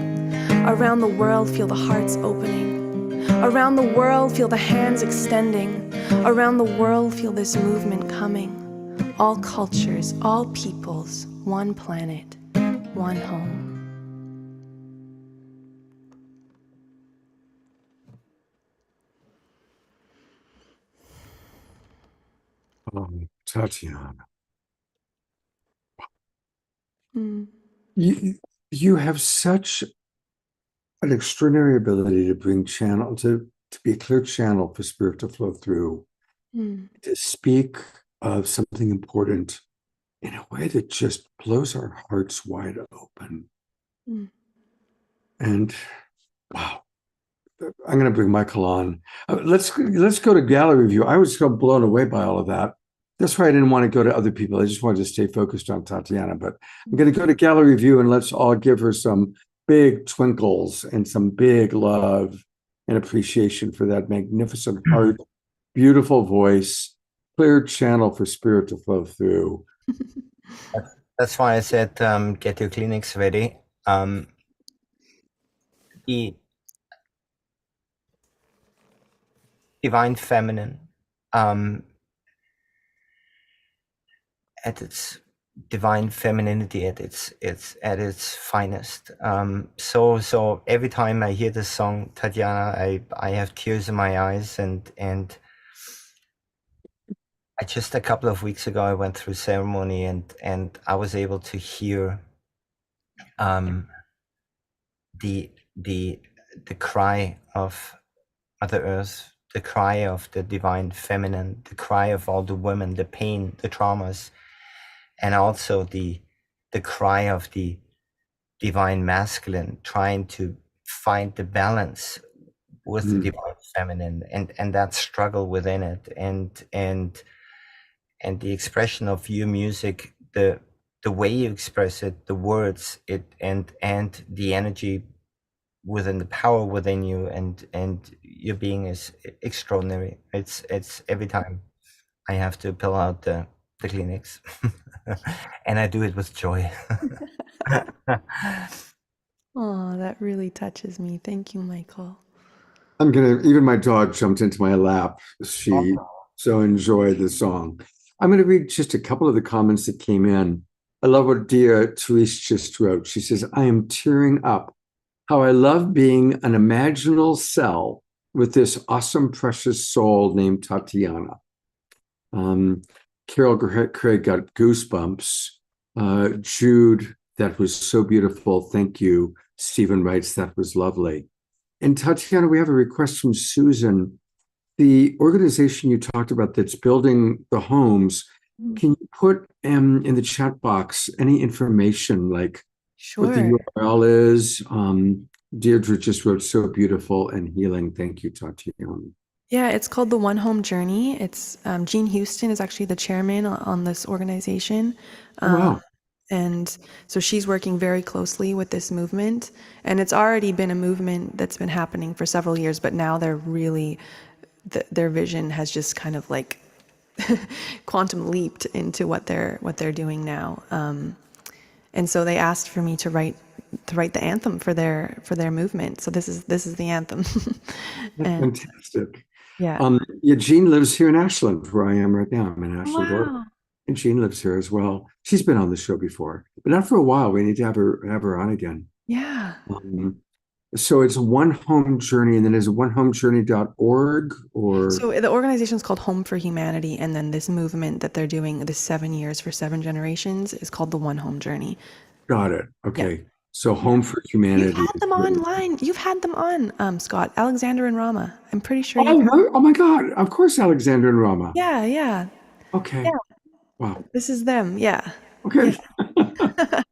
Around the world, feel the hearts opening. Around the world, feel the hands extending. Around the world, feel this movement coming. All cultures, all peoples, one planet, one home. Tatiana, Mm. you have such an extraordinary ability to bring channel to be a clear channel for spirit to flow through, to speak of something important in a way that just blows our hearts wide open. And wow, I'm going to bring Michael on. Let's go to gallery view. I was so blown away by all of that. That's why I didn't want to go to other people. I just wanted to stay focused on Tatiana. But I'm going to go to gallery view, and let's all give her some big twinkles and some big love and appreciation for that magnificent heart, beautiful voice, clear channel for spirit to flow through. That's why I said get your Kleenex ready. The divine feminine, at its divine femininity, at its finest. So every time I hear this song, Tatiana, I have tears in my eyes, and I just a couple of weeks ago I went through ceremony, and I was able to hear the cry of Mother Earth, the cry of the divine feminine, the cry of all the women, the pain, the traumas, and also the cry of the divine masculine, trying to find the balance with the divine feminine, and that struggle within it, and the expression of your music, the way you express it, the words, and the energy within, the power within you, and your being is extraordinary. It's every time I have to pull out the Kleenex, and I do it with joy. Oh, that really touches me. Thank you, Michael. Even my dog jumped into my lap. She so enjoyed the song. I'm going to read just a couple of the comments that came in. I love what Dia Therese just wrote. She says, I am tearing up. How I love being an imaginal cell with this awesome, precious soul named Tatiana. Carol Craig got goosebumps. Jude, that was so beautiful. Thank you. Stephen writes, that was lovely. And Tatiana, we have a request from Susan. The organization you talked about that's building the homes, can you put in the chat box any information like what the Sure. URL is? Deirdre just wrote so beautiful and healing. Thank you, Tatiana. Yeah, it's called the One Home Journey. It's Jean Houston is actually the chairman on this organization. Oh, wow. And so she's working very closely with this movement. And it's already been a movement that's been happening for several years, but now they're really, their vision has just kind of like quantum leaped into what they're doing now. And so they asked for me to write the anthem for their movement. So this is the anthem. And Fantastic. yeah. Yeah, Jean lives here in Ashland, where I am right now. I'm in Ashland, Oregon. Wow. And Jean lives here as well. She's been on the show before, but not for a while. We need to have her on again. Yeah. So it's One Home Journey, and then is it onehomejourney.org or? So the organization is called Home for Humanity, and then this movement that they're doing, the 7 years for 7 generations, is called the One Home Journey. Got it. Okay. So Home for Humanity. You've had them online. You've had them on, Scott. Alexander and Rama. I'm pretty sure. Oh my God! Of course, Alexander and Rama. Yeah, yeah. Okay. Yeah. Wow. This is them. Yeah. Okay. Yeah.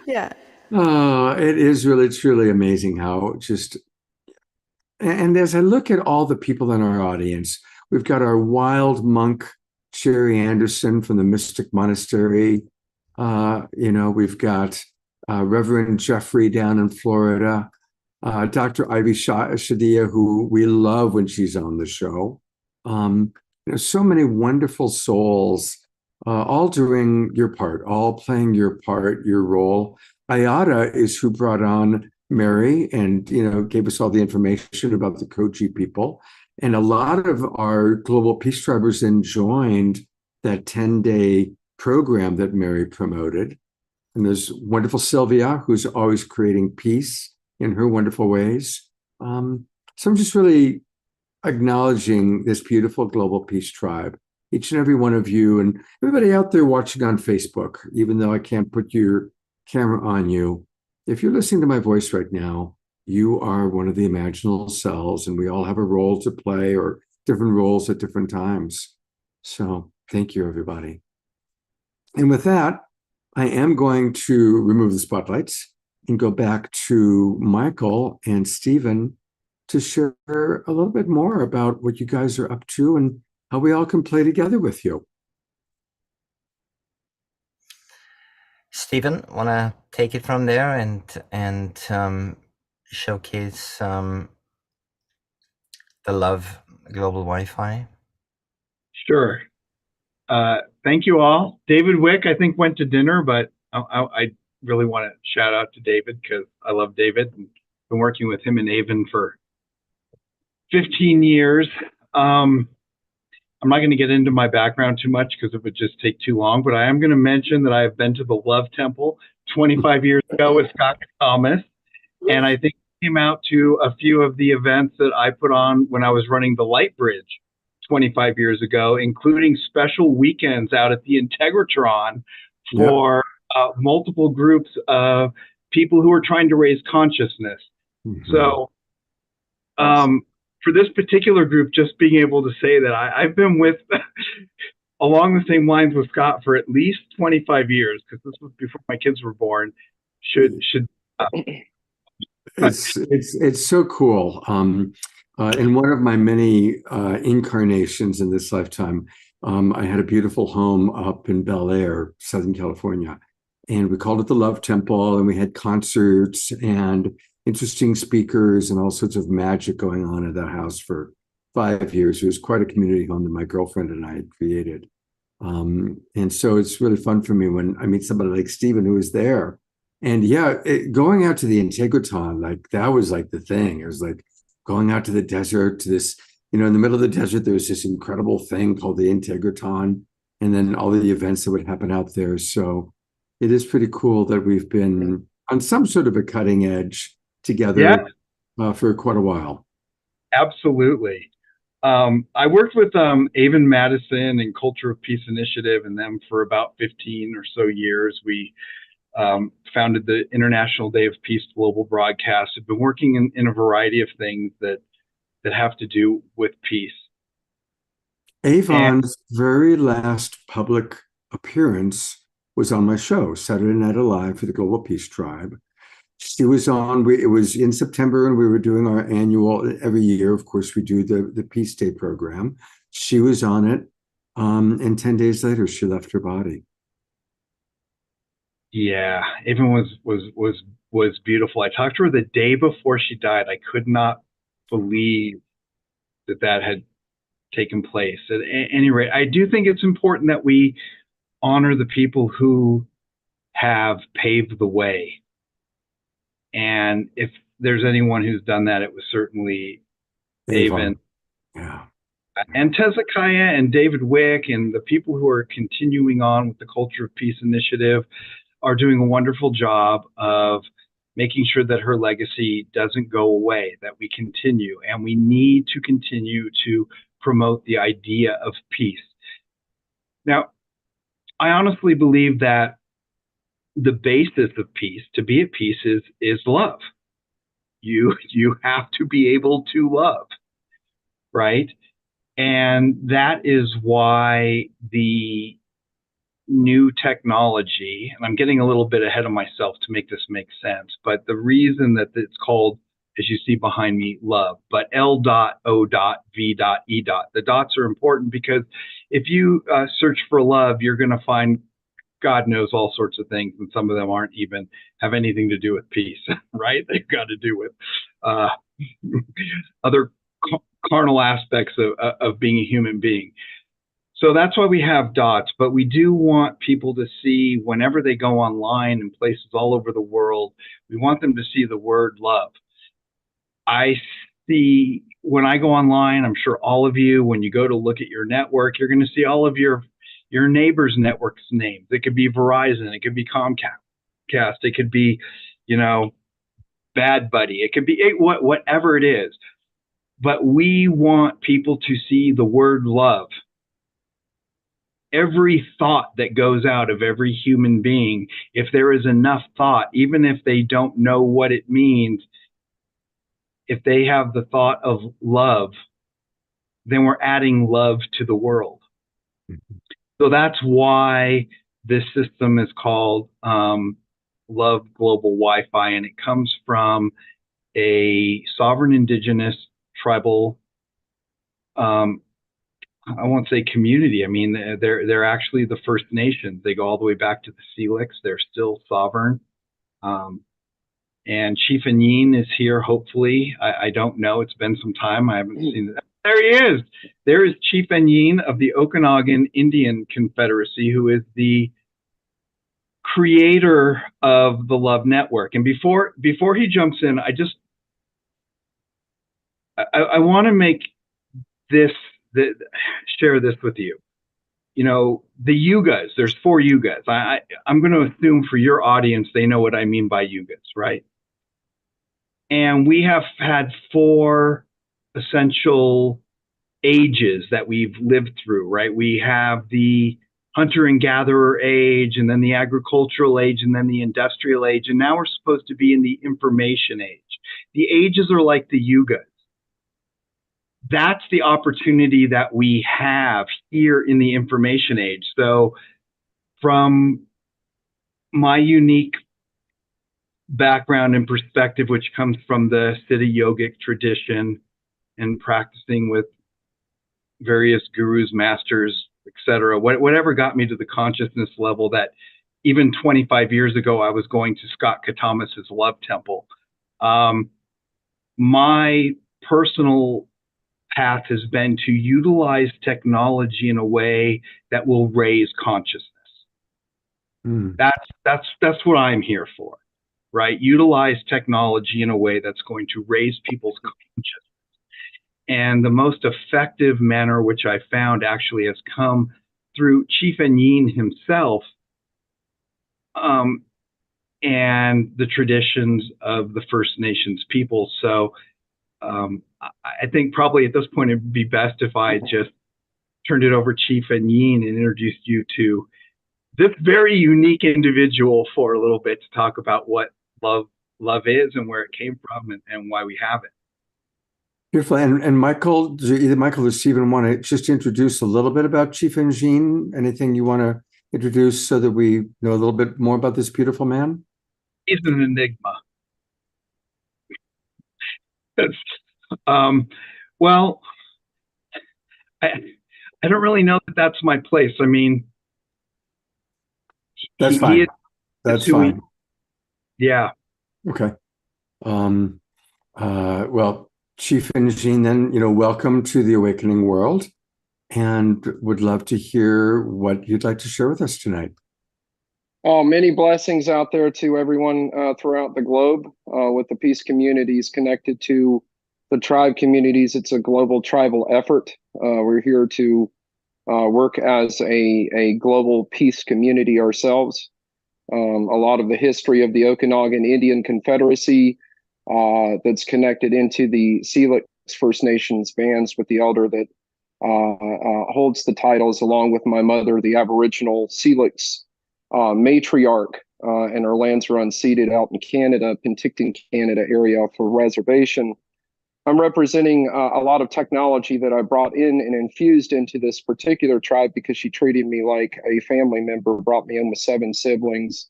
Yeah. Oh, it is really truly amazing how just. And as I look at all the people in our audience, we've got our wild monk, Sherry Anderson from the Mystic Monastery. We've got Reverend Jeffrey down in Florida, Dr. Ivy Shadia, who we love when she's on the show. So many wonderful souls, all doing your part, all playing your part, your role. Ayada is who brought on Mary and, gave us all the information about the Koji people. And a lot of our Global Peace Tribers then joined that 10-day program that Mary promoted. And there's wonderful Sylvia, who's always creating peace in her wonderful ways. So I'm just really acknowledging this beautiful Global Peace Tribe, each and every one of you, and everybody out there watching on Facebook, even though I can't put your camera on you. If you're listening to my voice right now, you are one of the imaginal cells, and we all have a role to play or different roles at different times. So thank you, everybody. And with that, I am going to remove the spotlights and go back to Michael and Stephen to share a little bit more about what you guys are up to and how we all can play together with you. Stephen, want to take it from there and showcase the Love Global Wi-Fi? Sure. Thank you all. David Wick, I think, went to dinner, but I really want to shout out to David because I love David and been working with him in Avon for 15 years. I'm not going to get into my background too much because it would just take too long, but I am going to mention that I have been to the Love Temple 25 years ago with Scott Thomas, and I think he came out to a few of the events that I put on when I was running the Light Bridge 25 years ago, including special weekends out at the Integratron for multiple groups of people who are trying to raise consciousness. Mm-hmm. So for this particular group, just being able to say that I've been with along the same lines with Scott for at least 25 years, because this was before my kids were born, should it's so cool. In one of my many incarnations in this lifetime, I had a beautiful home up in Bel Air, Southern California, and we called it the Love Temple, and we had concerts and interesting speakers and all sorts of magic going on at that house for 5 years. It was quite a community home that my girlfriend and I had created. And so it's really fun for me when I meet somebody like Stephen who was there. And going out to the Integratron, like that was like the thing. It was like going out to the desert, to this, in the middle of the desert, there was this incredible thing called the Integratron, and then all the events that would happen out there. So it is pretty cool that we've been on some sort of a cutting edge together for quite a while. Absolutely. I worked with Avon Madison and Culture of Peace Initiative and them for about 15 or so years. We founded the International Day of Peace Global Broadcast. I've been working in a variety of things that have to do with peace. Avon's very last public appearance was on my show, Saturday Night Alive for the Global Peace Tribe. She was on, it was in September, and we were doing our annual, every year, of course, we do the Peace Day program. She was on it, and 10 days later, she left her body. Yeah, Avon was beautiful. I talked to her the day before she died. I could not believe that had taken place. At any rate, I do think it's important that we honor the people who have paved the way. And if there's anyone who's done that, it was certainly Avon. Yeah. And Hezekiah and David Wick and the people who are continuing on with the Culture of Peace initiative are doing a wonderful job of making sure that her legacy doesn't go away, that we continue. And we need to continue to promote the idea of peace. Now, I honestly believe that the basis of peace, to be at peace, is love. You have to be able to love, right? And that is why the new technology, and I'm getting a little bit ahead of myself to make this make sense, but the reason that it's called, as you see behind me, love, but L dot, O dot, V dot, E dot. The dots are important because if you search for love, you're going to find God knows all sorts of things, and some of them aren't even have anything to do with peace, right? They've got to do with other carnal aspects of being a human being. So that's why we have dots, but we do want people to see whenever they go online in places all over the world, we want them to see the word love. I see when I go online, I'm sure all of you, when you go to look at your network, you're going to see all of your neighbor's network's names. It could be Verizon, it could be Comcast, it could be, Bad Buddy, it could be whatever it is. But we want people to see the word love. Every thought that goes out of every human being, if there is enough thought, even if they don't know what it means, if they have the thought of love, then we're adding love to the world. So that's why this system is called Love Global Wi-Fi, and it comes from a sovereign indigenous tribal, I won't say community. I mean, they're actually the First Nations. They go all the way back to the Selix. They're still sovereign. And Chief Anyin is here, hopefully. I don't know. It's been some time. I haven't seen it. There he is. There is Chief Anyin of the Okanagan Indian Confederacy, who is the creator of the Love Network. And before he jumps in, I want to make this, share this with you. The yugas, there's 4 yugas. I'm going to assume for your audience, they know what I mean by yugas, right? And we have had 4 essential ages that we've lived through, right? We have the hunter and gatherer age, and then the agricultural age, and then the industrial age. And now we're supposed to be in the information age. The ages are like the yugas. That's the opportunity that we have here in the information age. So from my unique background and perspective, which comes from the Siddha yogic tradition and practicing with various gurus, masters, etc., whatever got me to the consciousness level that even 25 years ago I was going to Scott Katamas's Love Temple. My personal path has been to utilize technology in a way that will raise consciousness. That's what I'm here for, right? Utilize technology in a way that's going to raise people's consciousness. And the most effective manner, which I found actually has come through Chief Anyin himself, and the traditions of the First Nations people. So I think probably at this point, it'd be best if I just turned it over to Chief Anyin and introduced you to this very unique individual for a little bit to talk about what love is and where it came from and why we have it. Beautiful. And Michael, do either Michael or Stephen want to just introduce a little bit about Chief Engine? Anything you want to introduce so that we know a little bit more about this beautiful man? He's an enigma. um, well, I don't really know that that's my place. I mean, That's fine. That's fine. Yeah. Okay. Well, Chief Engine, then, welcome to the Awakening World, and would love to hear what you'd like to share with us tonight. Oh, many blessings out there to everyone throughout the globe with the peace communities connected to the tribe communities. It's a global tribal effort. We're here to work as a global peace community ourselves. A lot of the history of the Okanagan Indian Confederacy that's connected into the Selix First Nations bands with the elder that holds the titles, along with my mother, the Aboriginal Selix matriarch, and our lands are unceded out in Canada, Penticton, Canada area for reservation. I'm representing a lot of technology that I brought in and infused into this particular tribe because she treated me like a family member, brought me in with 7 siblings,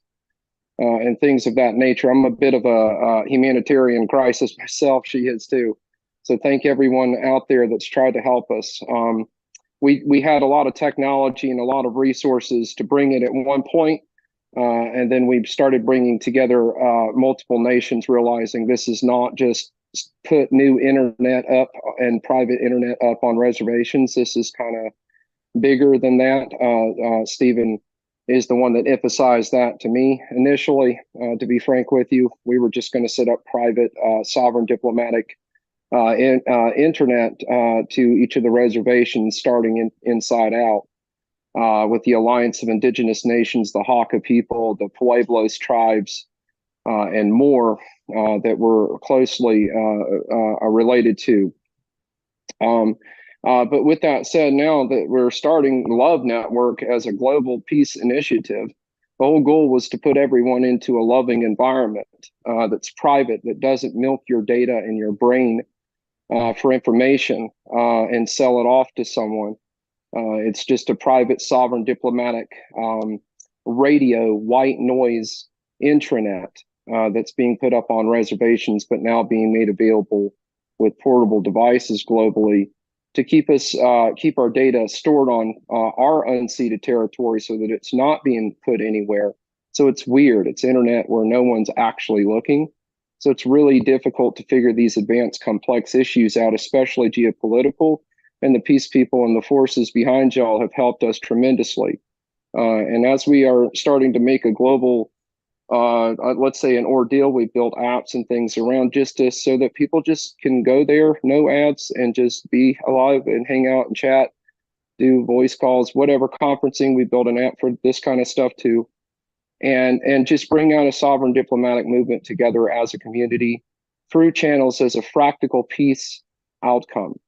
and things of that nature. I'm a bit of a humanitarian crisis myself. She is too. So thank everyone out there that's tried to help us. We had a lot of technology and a lot of resources to bring it at one point, and then we started bringing together multiple nations, realizing this is not just put new internet up and private internet up on reservations. This is kind of bigger than that. Stephen is the one that emphasized that to me initially. To be frank with you, we were just going to set up private sovereign diplomatic internet to each of the reservations, starting inside out, with the Alliance of Indigenous Nations, the Hakka people, the Pueblos tribes, and more that we're closely related to. But with that said, now that we're starting Love Network as a global peace initiative, the whole goal was to put everyone into a loving environment that's private, that doesn't milk your data and your brain for information and sell it off to someone. It's just a private, sovereign, diplomatic radio, white noise intranet that's being put up on reservations, but now being made available with portable devices globally to keep our data stored on our unceded territory so that it's not being put anywhere. So it's weird. It's internet where no one's actually looking. So it's really difficult to figure these advanced, complex issues out, especially geopolitical. And the peace people and the forces behind y'all have helped us tremendously. And as we are starting to make a global, let's say, an ordeal, we built apps and things around just so that people just can go there, no ads, and just be alive and hang out and chat, do voice calls, whatever, conferencing. We built an app for this kind of stuff too. And just bring out a sovereign diplomatic movement together as a community through channels as a practical peace outcome.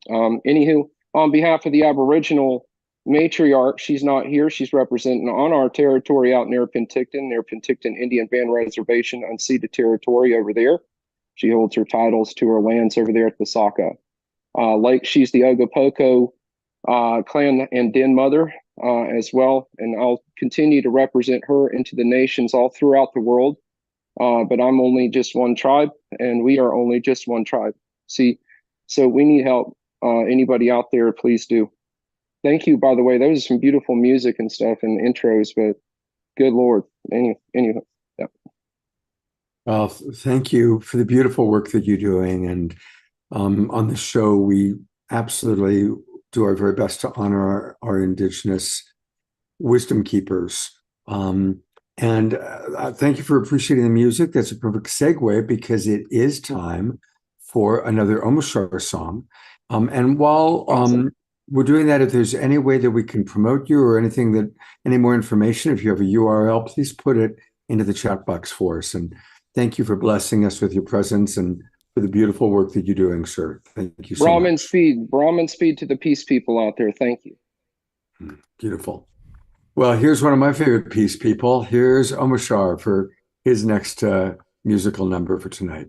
Anywho, on behalf of the Aboriginal matriarch, she's not here. She's representing on our territory out near Penticton Indian Band Reservation, unceded territory over there. She holds her titles to her lands over there at the Saca Lake. She's the Ogopoco clan and den mother as well. And I'll continue to represent her into the nations all throughout the world. But I'm only just one tribe, and we are only just one tribe. See, so we need help. Anybody out there, please do. Thank you, by the way. That was some beautiful music and stuff and intros, but good Lord. Anyway, yeah. Well, thank you for the beautiful work that you're doing. And on the show, we absolutely do our very best to honor our Indigenous wisdom keepers. And thank you for appreciating the music. That's a perfect segue because it is time for another Omoshar song. And while we're doing that, if there's any way that we can promote you or any more information, if you have a URL, please put it into the chat box for us. And thank you for blessing us with your presence and for the beautiful work that you're doing, sir. Thank you so much. Brahmin speed to the peace people out there. Thank you. Beautiful. Well, here's one of my favorite peace people. Here's Omoshar for his next musical number for tonight.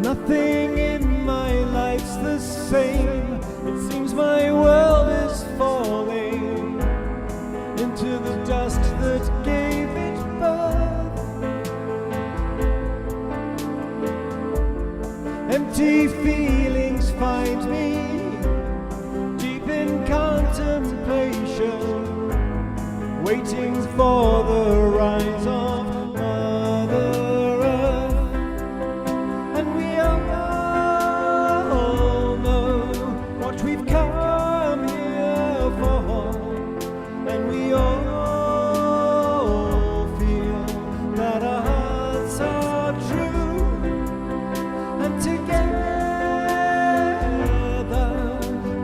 Nothing in my life's the same. It seems my world is falling into the dust that gave it birth. Empty feelings find me deep in contemplation, waiting for the rise of Mother Earth. And we all know what we've come here for, and we all feel that our hearts are true, and together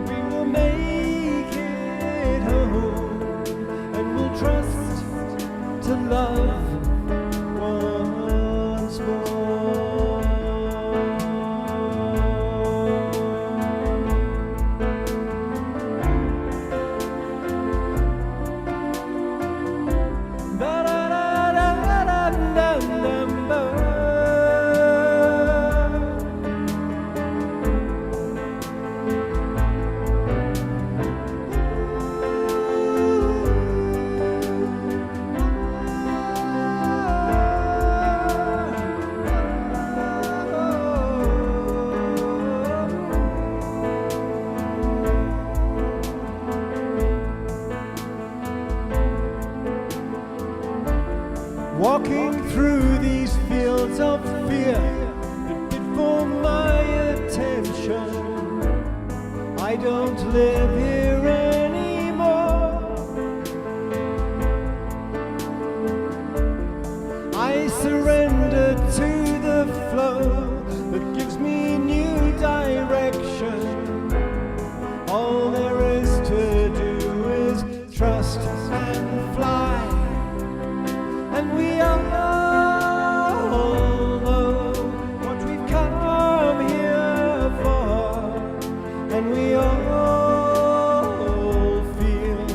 we will make it home, and we'll trust to love once more. Walking through these fields of fear that bid for my attention. I don't live here anymore. I surrender to the flow that gives me new direction. All there is to do is trust and fly. And we all know what we've come here for, and we all feel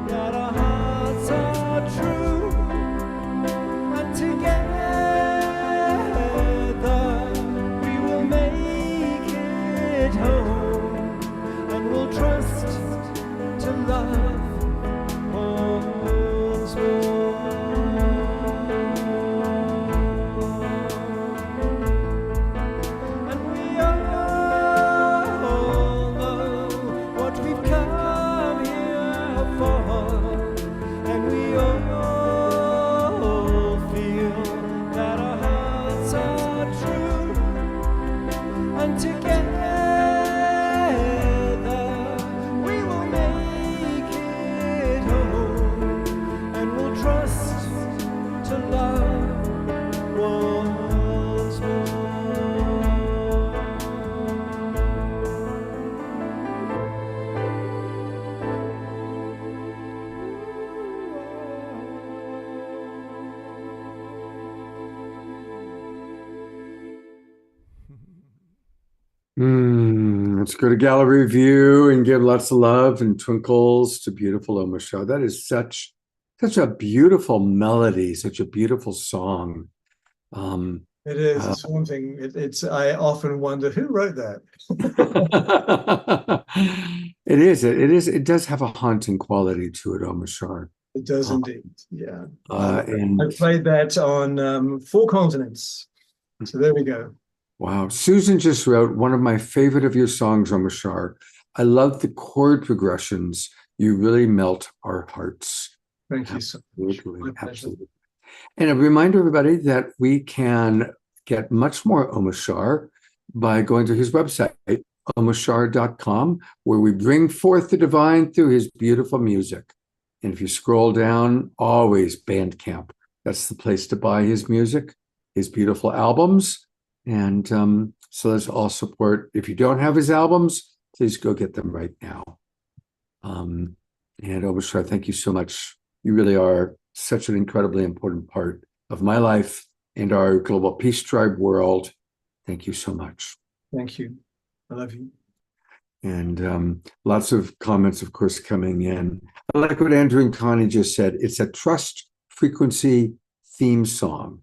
that our hearts are true, and together we will make it home, and we'll trust to love once more. Let's go to gallery view and give lots of love and twinkles to beautiful Oma Shah. That is such a beautiful melody, such a beautiful song. It is. It's one thing. I often wonder who wrote that. It is. It does have a haunting quality to it, Oma Shah. It does indeed. Yeah. And I played that on 4 continents. So there we go. Wow. Susan just wrote, one of my favorite of your songs, Oma Shah. I love the chord progressions. You really melt our hearts. Thank you so much. Absolutely. And a reminder, everybody, that we can get much more Oma Shah by going to his website, omashar.com, where we bring forth the divine through his beautiful music. And if you scroll down, always Bandcamp. That's the place to buy his music, his beautiful albums. And so let's all support. If you don't have his albums, please go get them right now. And Oma Shah, thank you so much. You really are such an incredibly important part of my life and our Global Peace Tribe world. Thank you so much. Thank you. I love you. And lots of comments, of course, coming in. I like what Andrew and Connie just said. It's a trust frequency theme song.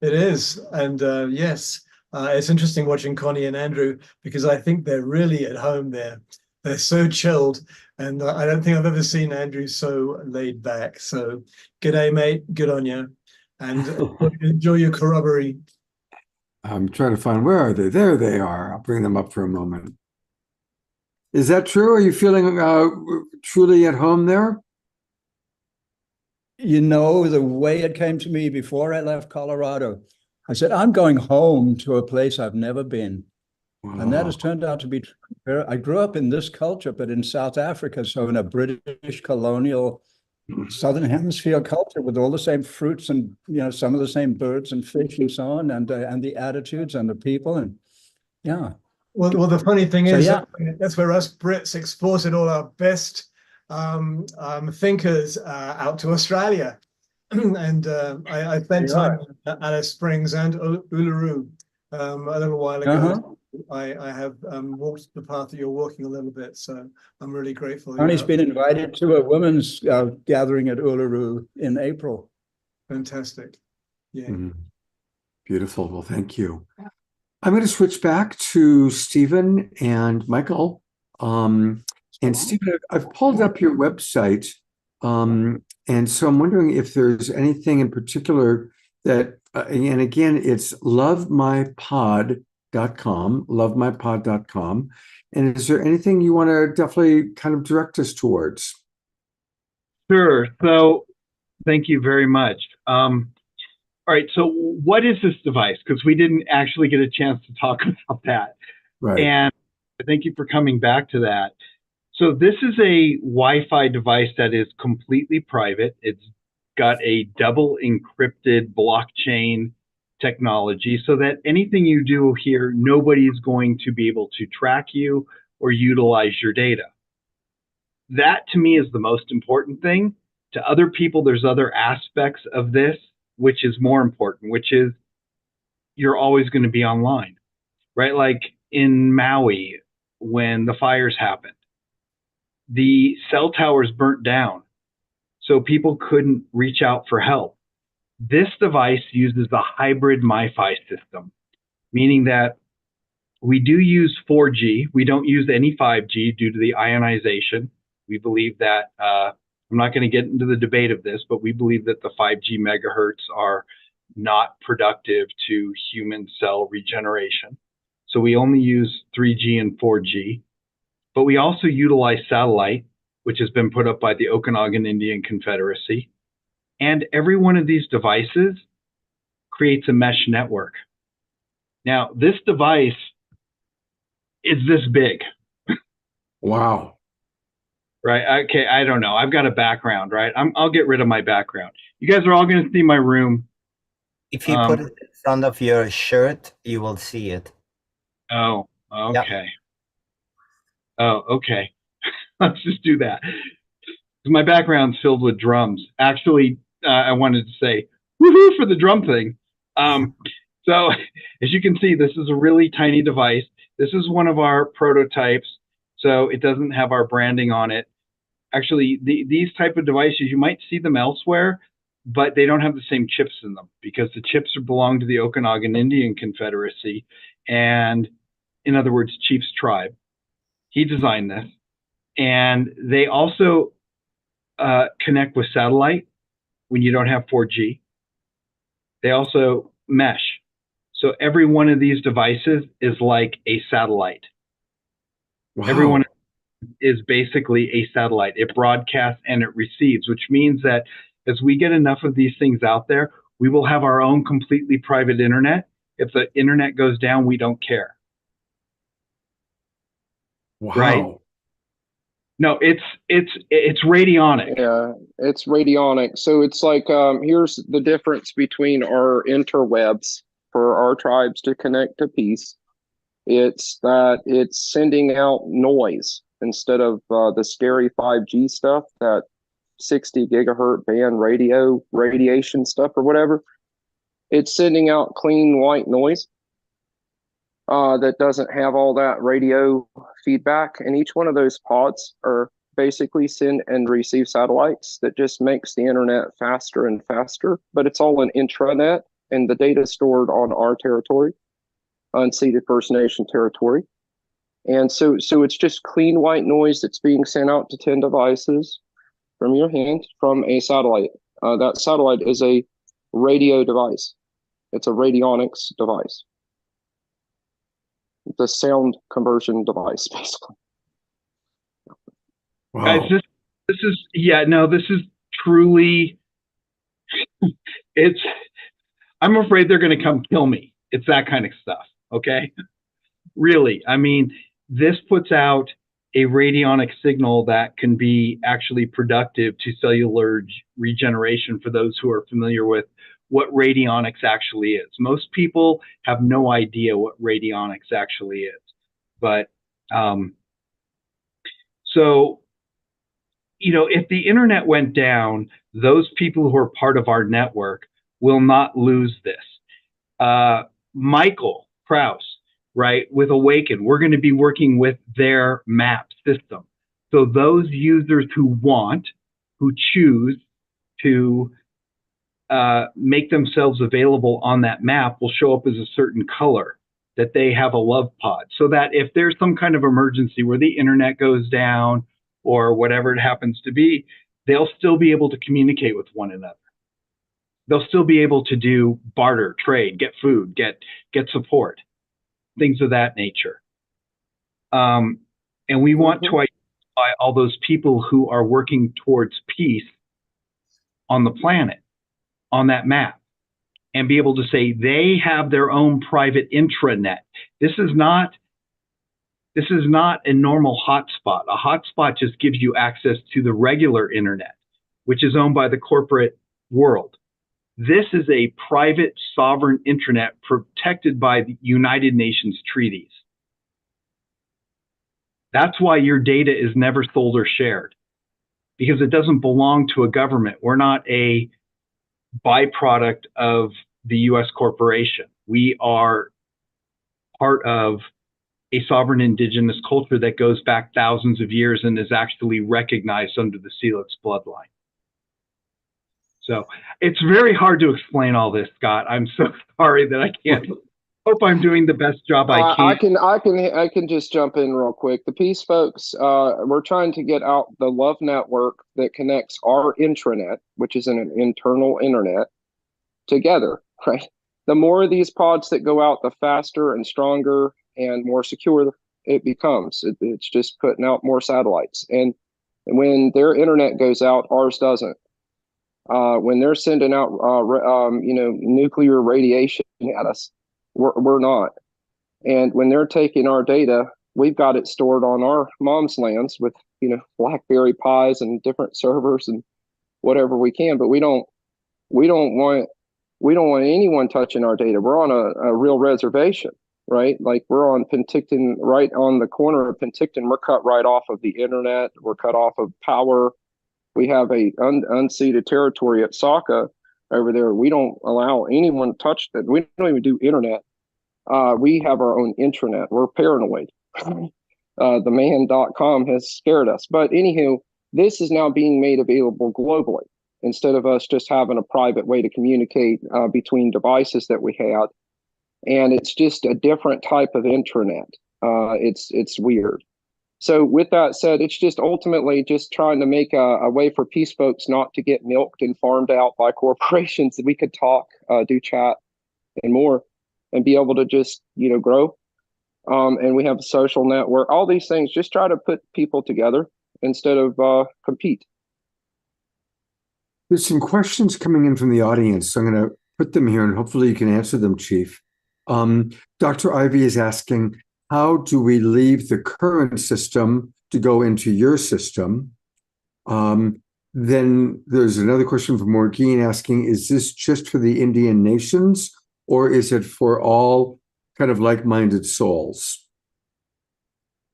It is. And yes, it's interesting watching Connie and Andrew because I think they're really at home there. They're so chilled. And I don't think I've ever seen Andrew so laid back. So g'day, mate. Good on you. And enjoy your corroboree. I'm trying to find, where are they? There they are. I'll bring them up for a moment. Is that true? Are you feeling truly at home there? You know, the way it came to me before I left Colorado, I said, I'm going home to a place I've never been. And that has turned out to be true. I grew up in this culture, but in South Africa, so in a British colonial Southern Hemisphere culture with all the same fruits and, you know, some of the same birds and fish and so on, and the attitudes and the people. And yeah. Well, the funny thing is, yeah, that's where us Brits exported all our best thinkers out to Australia. And I spent time at Alice Springs and Uluru a little while ago. I have walked the path that you're walking a little bit, so I'm really grateful. Tony's been invited to a women's gathering at Uluru in April. Fantastic. Yeah. Beautiful. Well, thank you. I'm going to switch back to Stephen and Michael. And Stephen, I've pulled up your website. And so I'm wondering if there's anything in particular that, and again, it's lovemypod.com. And is there anything you want to definitely kind of direct us towards? Sure. So thank you very much. All right. So what is this device? Because we didn't actually get a chance to talk about that. Right. And thank you for coming back to that. So this is a Wi-Fi device that is completely private. It's got a double encrypted blockchain technology so that anything you do here, nobody is going to be able to track you or utilize your data. That to me is the most important thing. To other people, there's other aspects of this which is more important, which is you're always going to be online, right? Like in Maui, when the fires happened, the cell towers burnt down, so people couldn't reach out for help. This device uses a hybrid MiFi system, meaning that we do use 4G. We don't use any 5G due to the ionization. We believe that, I'm not going to get into the debate of this, but we believe that the 5G megahertz are not productive to human cell regeneration. So we only use 3G and 4G. But we also utilize satellite, which has been put up by the Okanagan Indian Confederacy. And every one of these devices creates a mesh network. Now, this device is this big. Wow. Right. Okay. I don't know. I've got a background, right? I'll get rid of my background. You guys are all going to see my room. If you put it in front of your shirt, you will see it. Oh, okay. Yeah. Oh, okay. Let's just do that. My background's filled with drums. Actually, I wanted to say woohoo for the drum thing. So as you can see, this is a really tiny device. This is one of our prototypes. So it doesn't have our branding on it. Actually, these type of devices, you might see them elsewhere, but they don't have the same chips in them because the chips belong to the Okanagan Indian Confederacy. And in other words, Chief's tribe. He designed this. And they also connect with satellite when you don't have 4G. They also mesh. So every one of these devices is like a satellite. Wow. Everyone is basically a satellite. It broadcasts and it receives, which means that as we get enough of these things out there, we will have our own completely private internet. If the internet goes down, we don't care. Wow. Right? No, it's radionic. Yeah, it's radionic. So it's like, here's the difference between our interwebs for our tribes to connect to peace. It's that it's sending out noise instead of the scary 5G stuff, that 60 gigahertz band radiation stuff or whatever. It's sending out clean white noise that doesn't have all that radio feedback. And each one of those pods are basically send and receive satellites that just makes the internet faster and faster, but it's all an intranet and the data is stored on our territory, unceded First Nation territory. And so it's just clean white noise that's being sent out to 10 devices from your hand from a satellite. That satellite is a radio device. It's a radionics device. It's a sound conversion device, basically. Wow. Guys, this is truly, I'm afraid they're going to come kill me. It's that kind of stuff. Okay. Really. I mean, this puts out a radionic signal that can be actually productive to cellular regeneration for those who are familiar with what radionics actually is. Most people have no idea what radionics actually is. But so, you know, if the internet went down, those people who are part of our network will not lose this. Michael Kraus, right, with AWAKEN, we're going to be working with their map system. So those users who choose to make themselves available on that map will show up as a certain color, that they have a love pod, so that if there's some kind of emergency where the internet goes down or whatever it happens to be, they'll still be able to communicate with one another. They'll still be able to do barter, trade, get food, get support, things of that nature. And we want to identify all those people who are working towards peace on the planet, on that map, and be able to say they have their own private intranet. This is not a normal hotspot. A hotspot just gives you access to the regular internet, which is owned by the corporate world. This is a private sovereign intranet protected by the United Nations treaties. That's why your data is never sold or shared, because it doesn't belong to a government. We're not a byproduct of the US corporation. We are part of a sovereign indigenous culture that goes back thousands of years and is actually recognized under the Celix bloodline. So it's very hard to explain all this, Scott. I'm so sorry that I can't. Hope I'm doing the best job I can. I can just jump in real quick. The Peace folks, we're trying to get out the Love Network that connects our intranet, which is an internal internet, together, right? The more of these pods that go out, the faster and stronger and more secure it becomes. It's just putting out more satellites. And when their internet goes out, ours doesn't. When they're sending out, nuclear radiation at us, we're not. And when they're taking our data, we've got it stored on our mom's lands with, BlackBerry Pis and different servers and whatever we can. But we don't want anyone touching our data. We're on a real reservation, right? Like we're on Penticton, right on the corner of Penticton. We're cut right off of the internet. We're cut off of power. We have a unceded territory at Saka over there. We don't allow anyone to touch that. We don't even do internet. We have our own intranet. We're paranoid. TheMan.com has scared us. But anywho, this is now being made available globally instead of us just having a private way to communicate between devices that we had. And it's just a different type of intranet. It's weird. So with that said, it's just ultimately just trying to make a way for peace folks not to get milked and farmed out by corporations, that we could talk, do chat and more, and be able to just, grow. And we have a social network, all these things, just try to put people together instead of compete. There's some questions coming in from the audience, so I'm going to put them here and hopefully you can answer them, Chief. Dr. Ivy is asking, how do we leave the current system to go into your system? Then there's another question from Morgine asking, is this just for the Indian nations or is it for all kind of like-minded souls?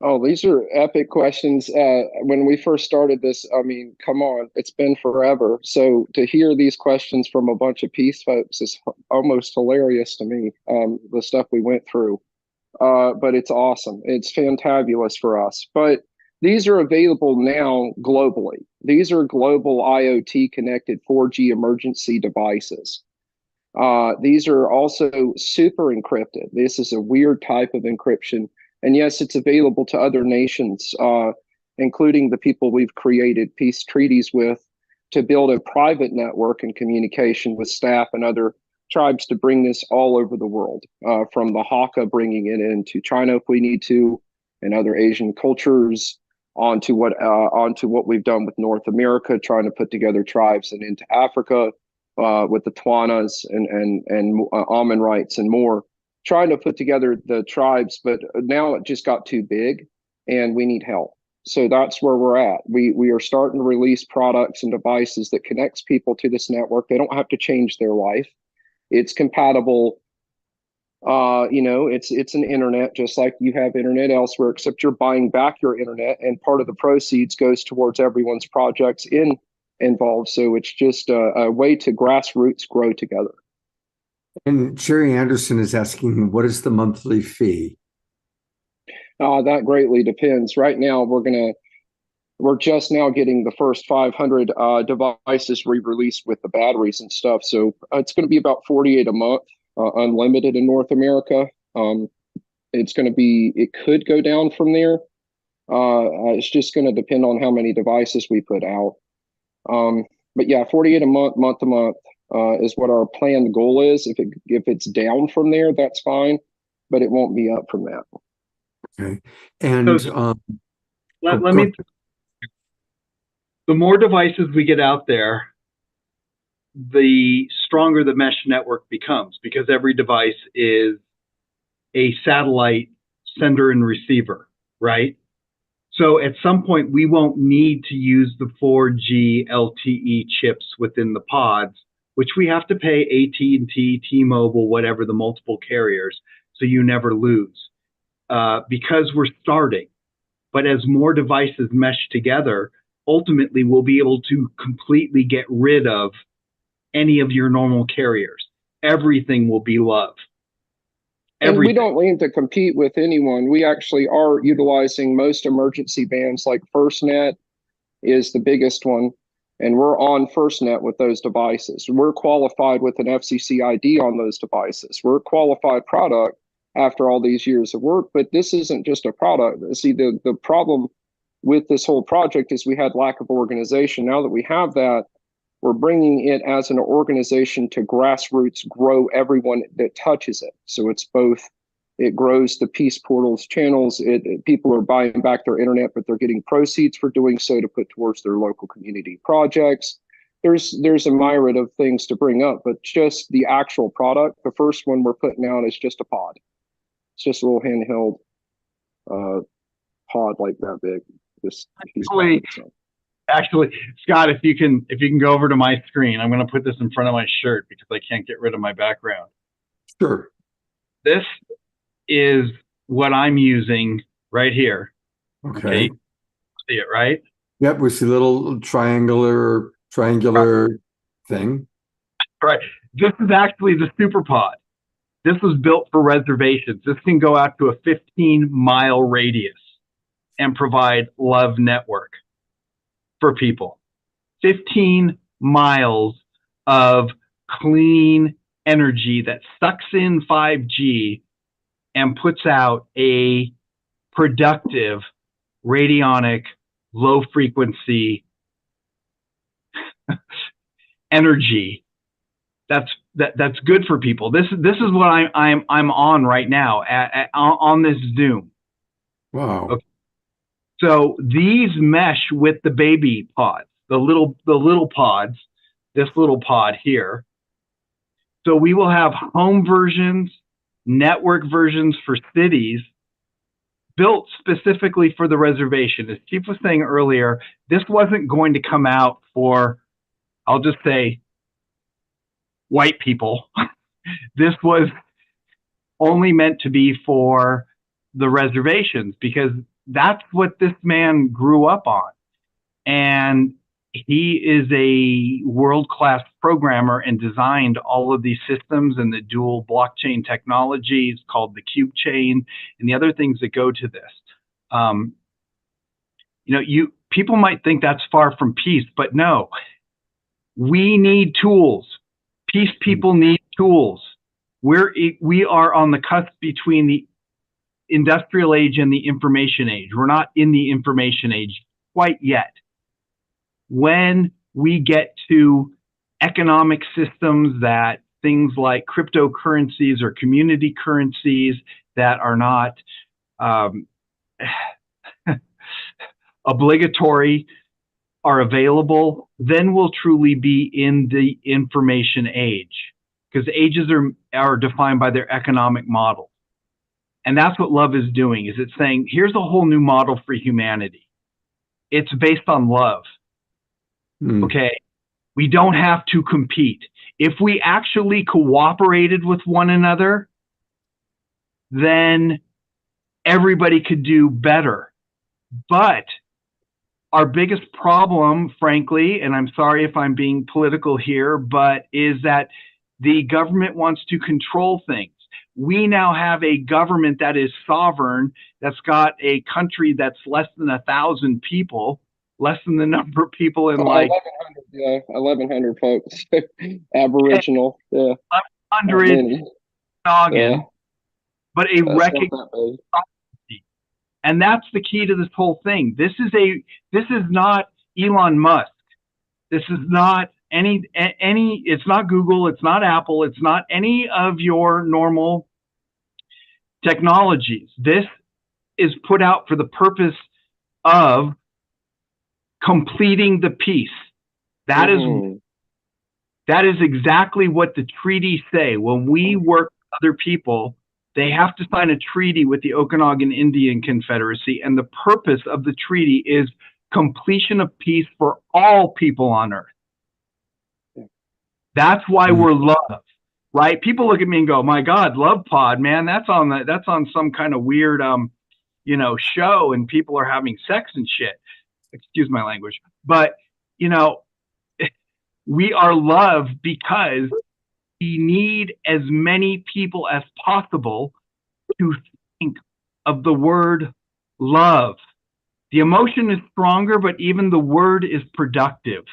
Oh, these are epic questions. When we first started this, I mean, come on, it's been forever. So to hear these questions from a bunch of peace folks is almost hilarious to me, the stuff we went through. But it's awesome. It's fantabulous for us. But these are available now globally. These are global IoT connected 4G emergency devices. These are also super encrypted. This is a weird type of encryption. And yes, it's available to other nations, including the people we've created peace treaties with, to build a private network and communication with staff and other tribes to bring this all over the world, from the Hakka, bringing it into China if we need to, and other Asian cultures, onto what we've done with North America, trying to put together tribes, and into Africa with the Twanas and Amon-rites and more, trying to put together the tribes. But now it just got too big, and we need help. So that's where we're at. We are starting to release products and devices that connects people to this network. They don't have to change their life. It's compatible. It's an internet just like you have internet elsewhere, except you're buying back your internet, and part of the proceeds goes towards everyone's projects involved. So it's just a way to grassroots grow together. And Sherry Anderson is asking, what is the monthly fee? That greatly depends. Right now, we're just now getting the first 500 devices re-released with the batteries and stuff. So it's going to be about $48 a month, unlimited in North America. It could go down from there. It's just going to depend on how many devices we put out. But yeah, $48 a month to month is what our planned goal is. If it's down from there, that's fine, but it won't be up from that. Okay. And the more devices we get out there, the stronger the mesh network becomes, because every device is a satellite sender and receiver, right? So at some point, we won't need to use the 4G LTE chips within the pods, which we have to pay AT&T, T-Mobile, whatever, the multiple carriers, so you never lose, because we're starting. But as more devices mesh together, ultimately we'll be able to completely get rid of any of your normal carriers. Everything will be love. And we don't aim to compete with anyone. We actually are utilizing most emergency bands, like FirstNet is the biggest one, and we're on FirstNet with those devices. We're qualified with an FCC ID on those devices. We're a qualified product after all these years of work, but this isn't just a product. See, the problem with this whole project is we had lack of organization. Now that we have that, we're bringing it as an organization to grassroots grow everyone that touches it. So it's both, it grows the Peace Portals channels. People are buying back their internet, but they're getting proceeds for doing so to put towards their local community projects. There's a myriad of things to bring up, but just the actual product, the first one we're putting out is just a pod. It's just a little handheld pod like that big. Actually, Scott, if you can go over to my screen, I'm going to put this in front of my shirt because I can't get rid of my background. Sure. This is what I'm using right here. Okay. See it, right? Yep, we see a little triangular thing. Right. This is actually the super pod. This was built for reservations. This can go out to a 15-mile radius and provide love network for people. 15 miles of clean energy that sucks in 5G and puts out a productive radionic low frequency energy that's good for people. This is what I'm on right now on this Zoom. Wow. Okay. So these mesh with the baby pods, the little pods, this little pod here. So we will have home versions, network versions for cities built specifically for the reservation. As Chief was saying earlier, this wasn't going to come out for, I'll just say, white people. This was only meant to be for the reservations, because that's what this man grew up on. And he is a world-class programmer and designed all of these systems and the dual blockchain technologies called the cube chain and the other things that go to this. People might think that's far from peace, but no, we need tools. Peace people need tools. We are on the cusp between the industrial age and the information age. We're not in the information age quite yet. When we get to economic systems that things like cryptocurrencies or community currencies that are not obligatory are available, then we'll truly be in the information age, because ages are defined by their economic model. And that's what love is doing, is it's saying, here's a whole new model for humanity. It's based on love. Okay? We don't have to compete. If we actually cooperated with one another, then everybody could do better. But our biggest problem, frankly, and I'm sorry if I'm being political here, but is that the government wants to control things. We now have a government that is sovereign, that's got a country that's less than 1,000 people, less than the number of people in like 1,100, yeah, 1,100 folks, Aboriginal, yeah, 100 noggin, yeah. but a That's recognized not that big. sovereignty. And that's the key to this whole thing. This is not Elon Musk. This is not any, it's not Google, it's not Apple, it's not any of your normal technologies. This is put out for the purpose of completing the peace. That is exactly what the treaties say. When we work with other people, they have to sign a treaty with the Okanagan Indian Confederacy, and the purpose of the treaty is completion of peace for all people on Earth. That's why we're love, right? People look at me and go, "My God, Love Pod, man, that's on some kind of weird, show, and people are having sex and shit." Excuse my language, but we are love because we need as many people as possible to think of the word love. The emotion is stronger, but even the word is productive.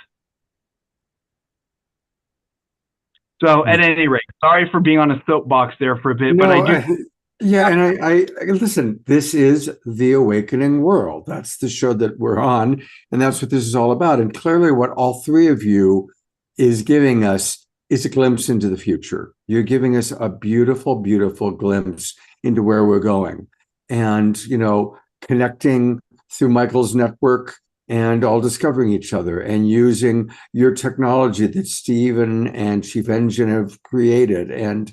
So at any rate, sorry for being on a soapbox there for a bit, but I do. And I listen, this is the awakening world. That's the show that we're on, and that's what this is all about. And clearly what all three of you is giving us is a glimpse into the future. You're giving us a beautiful, beautiful glimpse into where we're going. And, connecting through Michael's network and all discovering each other and using your technology that Stephen and Chief Engine have created. And,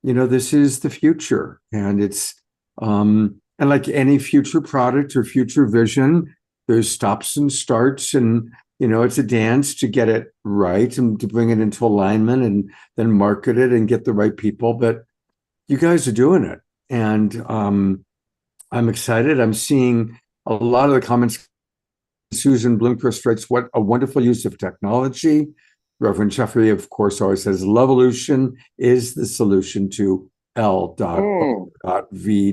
this is the future. And it's, and like any future product or future vision, there's stops and starts, and, it's a dance to get it right and to bring it into alignment and then market it and get the right people. But you guys are doing it. And I'm excited. I'm seeing a lot of the comments. Susan Bloomquist writes, "What a wonderful use of technology." Reverend Jeffrey, of course, always says, "Lovolution is the solution to L.O.V.E."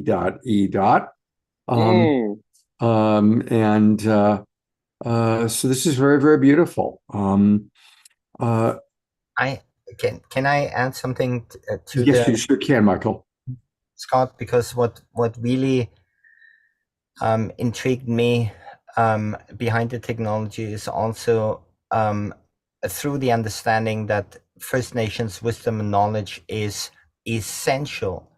So this is very, very beautiful. Can I add something to yes, you sure can, Michael. Scott, because what really intrigued me behind the technology is also through the understanding that First Nations wisdom and knowledge is essential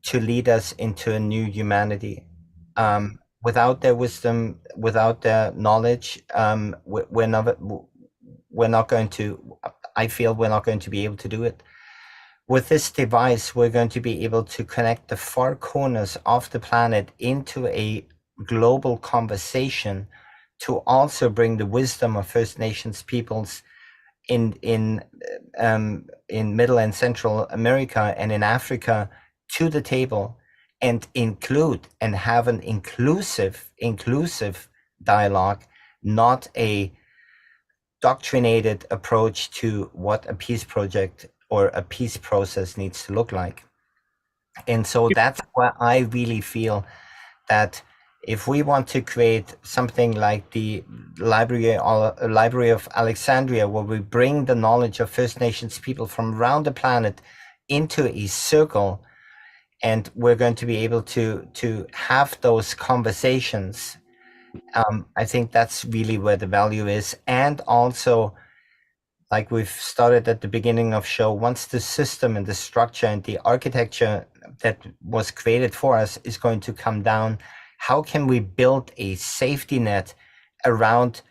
to lead us into a new humanity. Without their wisdom, without their knowledge, we're not going to, I feel we're not going to be able to do it. With this device, we're going to be able to connect the far corners of the planet into a global conversation to also bring the wisdom of First Nations peoples in Middle and Central America and in Africa to the table, and include and have an inclusive dialogue, not a doctrinated approach to what a peace project or a peace process needs to look like. And so that's why I really feel that If we want to create something like the Library of Alexandria, where we bring the knowledge of First Nations people from around the planet into a circle, and we're going to be able to have those conversations, I think that's really where the value is. And also, like we've started at the beginning of show, once the system and the structure and the architecture that was created for us is going to come down, how can we build a safety net around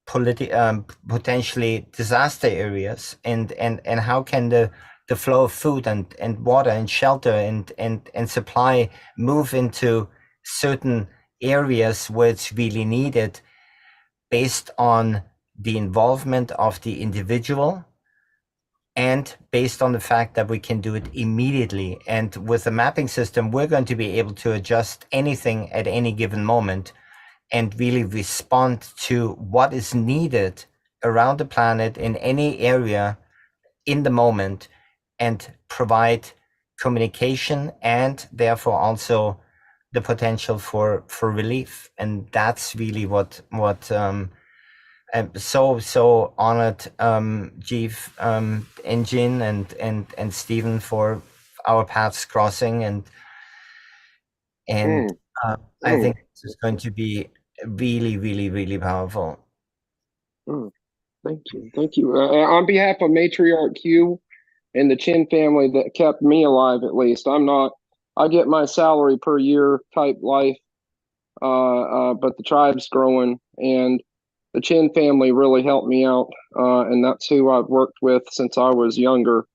potentially disaster areas, and how can the flow of food and water and shelter and supply move into certain areas where it's really needed, based on the involvement of the individual and based on the fact that we can do it immediately. And with the mapping system, we're going to be able to adjust anything at any given moment and really respond to what is needed around the planet in any area in the moment, and provide communication and therefore also the potential for relief. And that's really what I'm so honored, Jeff, Engine and Stephen, for our paths crossing, and I think this is going to be really, really, really powerful. Thank you. On behalf of Matriarch Q and the Chin family that kept me alive, at least, I get my salary per year type life, but the tribe's growing, and the Chin family really helped me out, and that's who I've worked with since I was younger.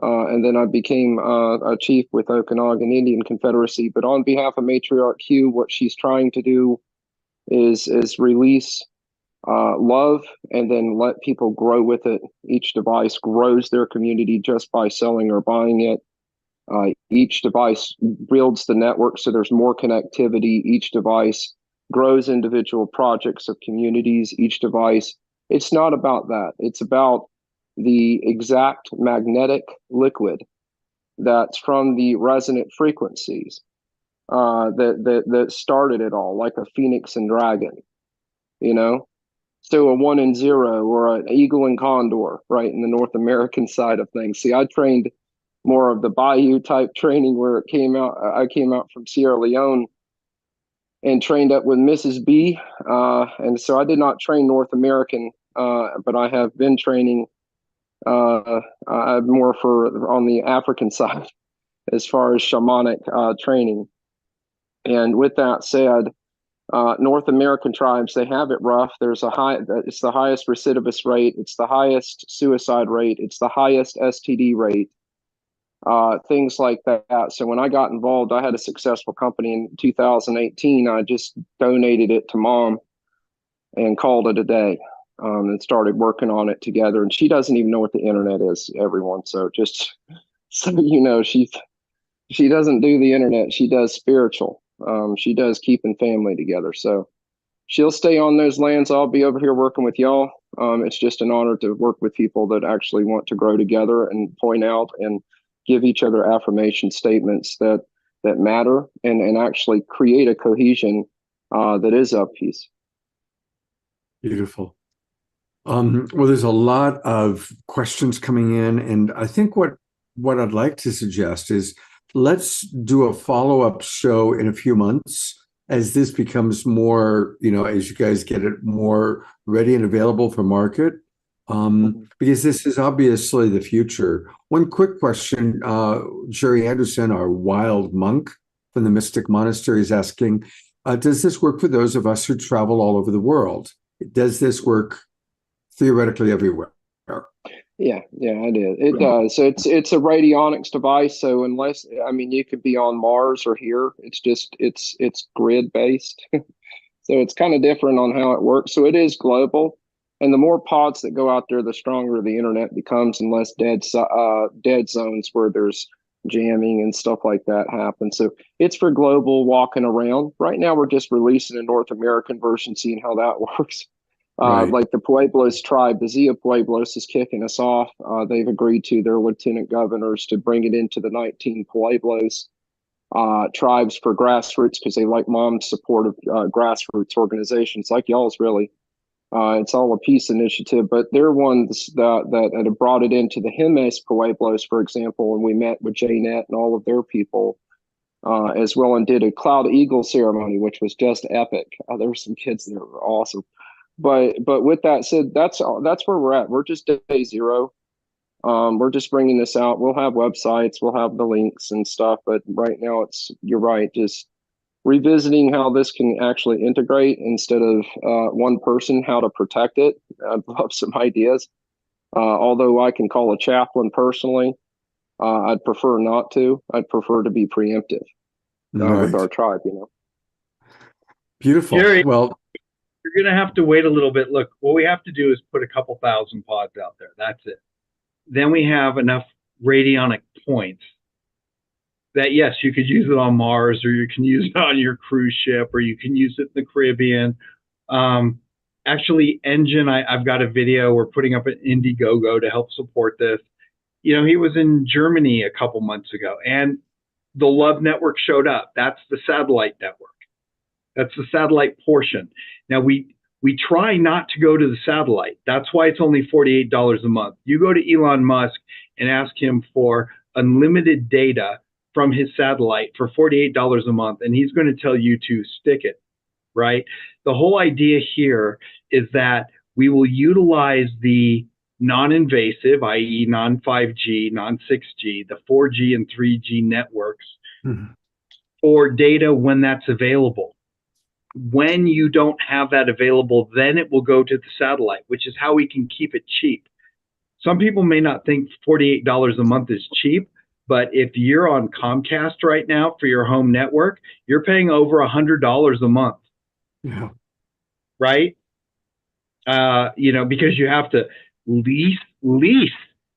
And then I became a chief with Okanagan Indian Confederacy. But on behalf of Matriarch Q, what she's trying to do is release love and then let people grow with it. Each device grows their community just by selling or buying it. Each device builds the network so there's more connectivity. Each device grows individual projects of communities. Each device, it's not about that. It's about the exact magnetic liquid that's from the resonant frequencies that started it all, like a phoenix and dragon, you know? So a 1 and 0, or an eagle and condor, right, in the North American side of things. See, I trained more of the Bayou type training where it came out. I came out from Sierra Leone and trained up with Mrs. B. And so I did not train North American, but I have been training more on the African side as far as shamanic training. And with that said, North American tribes, they have it rough. It's the highest recidivist rate. It's the highest suicide rate. It's the highest STD rate. Things like that. So when I got involved, I had a successful company in 2018. I just donated it to Mom and called it a day, and started working on it together. And she doesn't even know what the internet is, everyone. So just so you know, she doesn't do the internet. She does spiritual. She does keeping family together. So she'll stay on those lands. I'll be over here working with y'all. It's just an honor to work with people that actually want to grow together and point out and give each other affirmation statements that matter, and actually create a cohesion that is of peace. Beautiful. Well, there's a lot of questions coming in, and I think what I'd like to suggest is let's do a follow-up show in a few months as this becomes more, as you guys get it more ready and available for market. Because this is obviously the future. One quick question, Jerry Anderson, our wild monk from the Mystic Monastery, is asking, does this work for those of us who travel all over the world? Does this work theoretically everywhere? Yeah, it is. It does. So it's a radionics device. So you could be on Mars or here. It's grid based. So it's kind of different on how it works. So it is global. And the more pods that go out there, the stronger the internet becomes, and less dead zones where there's jamming and stuff like that happen. So it's for global walking around. Right now, we're just releasing a North American version, seeing how that works. Right. Like the Pueblos tribe, the Zia Pueblos is kicking us off. They've agreed to their lieutenant governors to bring it into the 19 Pueblos. tribes for grassroots because they like mom's support of grassroots organizations like y'all's really. It's all a peace initiative, but they're ones that have brought it into the Jimenez Pueblos, for example, and we met with Janet and all of their people as well and did a Cloud Eagle ceremony, which was just epic. There were some kids there were awesome. But with that said, that's where we're at. We're just day zero. We're just bringing this out. We'll have websites, we'll have the links and stuff, but right now you're right, just revisiting how this can actually integrate instead of one person, how to protect it. I'd love some ideas. Although I can call a chaplain personally, I'd prefer not to. I'd prefer to be preemptive with our tribe, Beautiful. Jerry, well, you're going to have to wait a little bit. Look, what we have to do is put a couple thousand pods out there. That's it. Then we have enough radionic points that, yes, you could use it on Mars, or you can use it on your cruise ship, or you can use it in the Caribbean. Actually, Engine, I've got a video. We're putting up an Indiegogo to help support this. He was in Germany a couple months ago, and the Love Network showed up. That's the satellite network. That's the satellite portion. Now, we try not to go to the satellite. That's why it's only $48 a month. You go to Elon Musk and ask him for unlimited data from his satellite for $48 a month, and he's going to tell you to stick it, right? The whole idea here is that we will utilize the non-invasive, i.e. non-5G, non-6G, the 4G and 3G networks for data when that's available. When you don't have that available, then it will go to the satellite, which is how we can keep it cheap. Some people may not think $48 a month is cheap, but if you're on Comcast right now for your home network, you're paying over $100 a month. Yeah. Right? Because you have to lease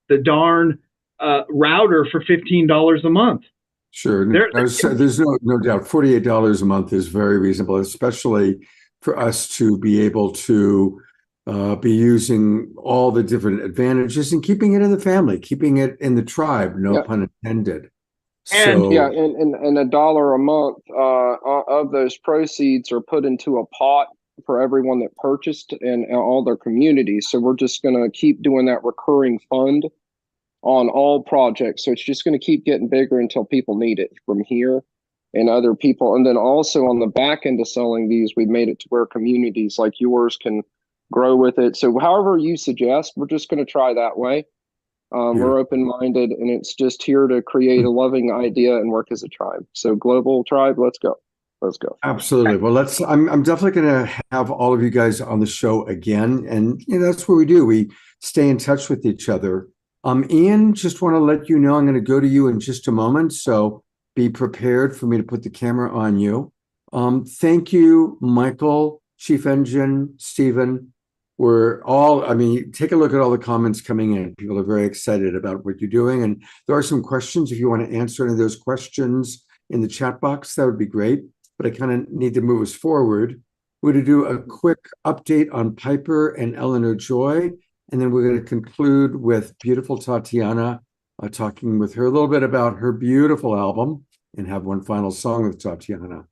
the darn router for $15 a month. Sure. There's no doubt. $48 a month is very reasonable, especially for us to be able to be using all the different advantages and keeping it in the family, keeping it in the tribe, no pun intended. And $1 a month of those proceeds are put into a pot for everyone that purchased and all their communities. So we're just going to keep doing that recurring fund on all projects. So it's just going to keep getting bigger until people need it from here and other people. And then also on the back end of selling these, we've made it to where communities like yours can grow with it. So however you suggest, we're just going to try that way. We're open-minded, and it's just here to create a loving idea and work as a tribe. So global tribe, let's go. Let's go. Absolutely. Well, I'm definitely going to have all of you guys on the show again. And that's what we do. We stay in touch with each other. Ian, just want to let you know, I'm going to go to you in just a moment. So be prepared for me to put the camera on you. Thank you, Michael, Chief Engine, Stephen. Take a look at all the comments coming in. People are very excited about what you're doing. And there are some questions. If you want to answer any of those questions in the chat box, that would be great. But I kind of need to move us forward. We're going to do a quick update on Piper and Eleanor Joy. And then we're going to conclude with beautiful Tatiana, talking with her a little bit about her beautiful album and have one final song with Tatiana.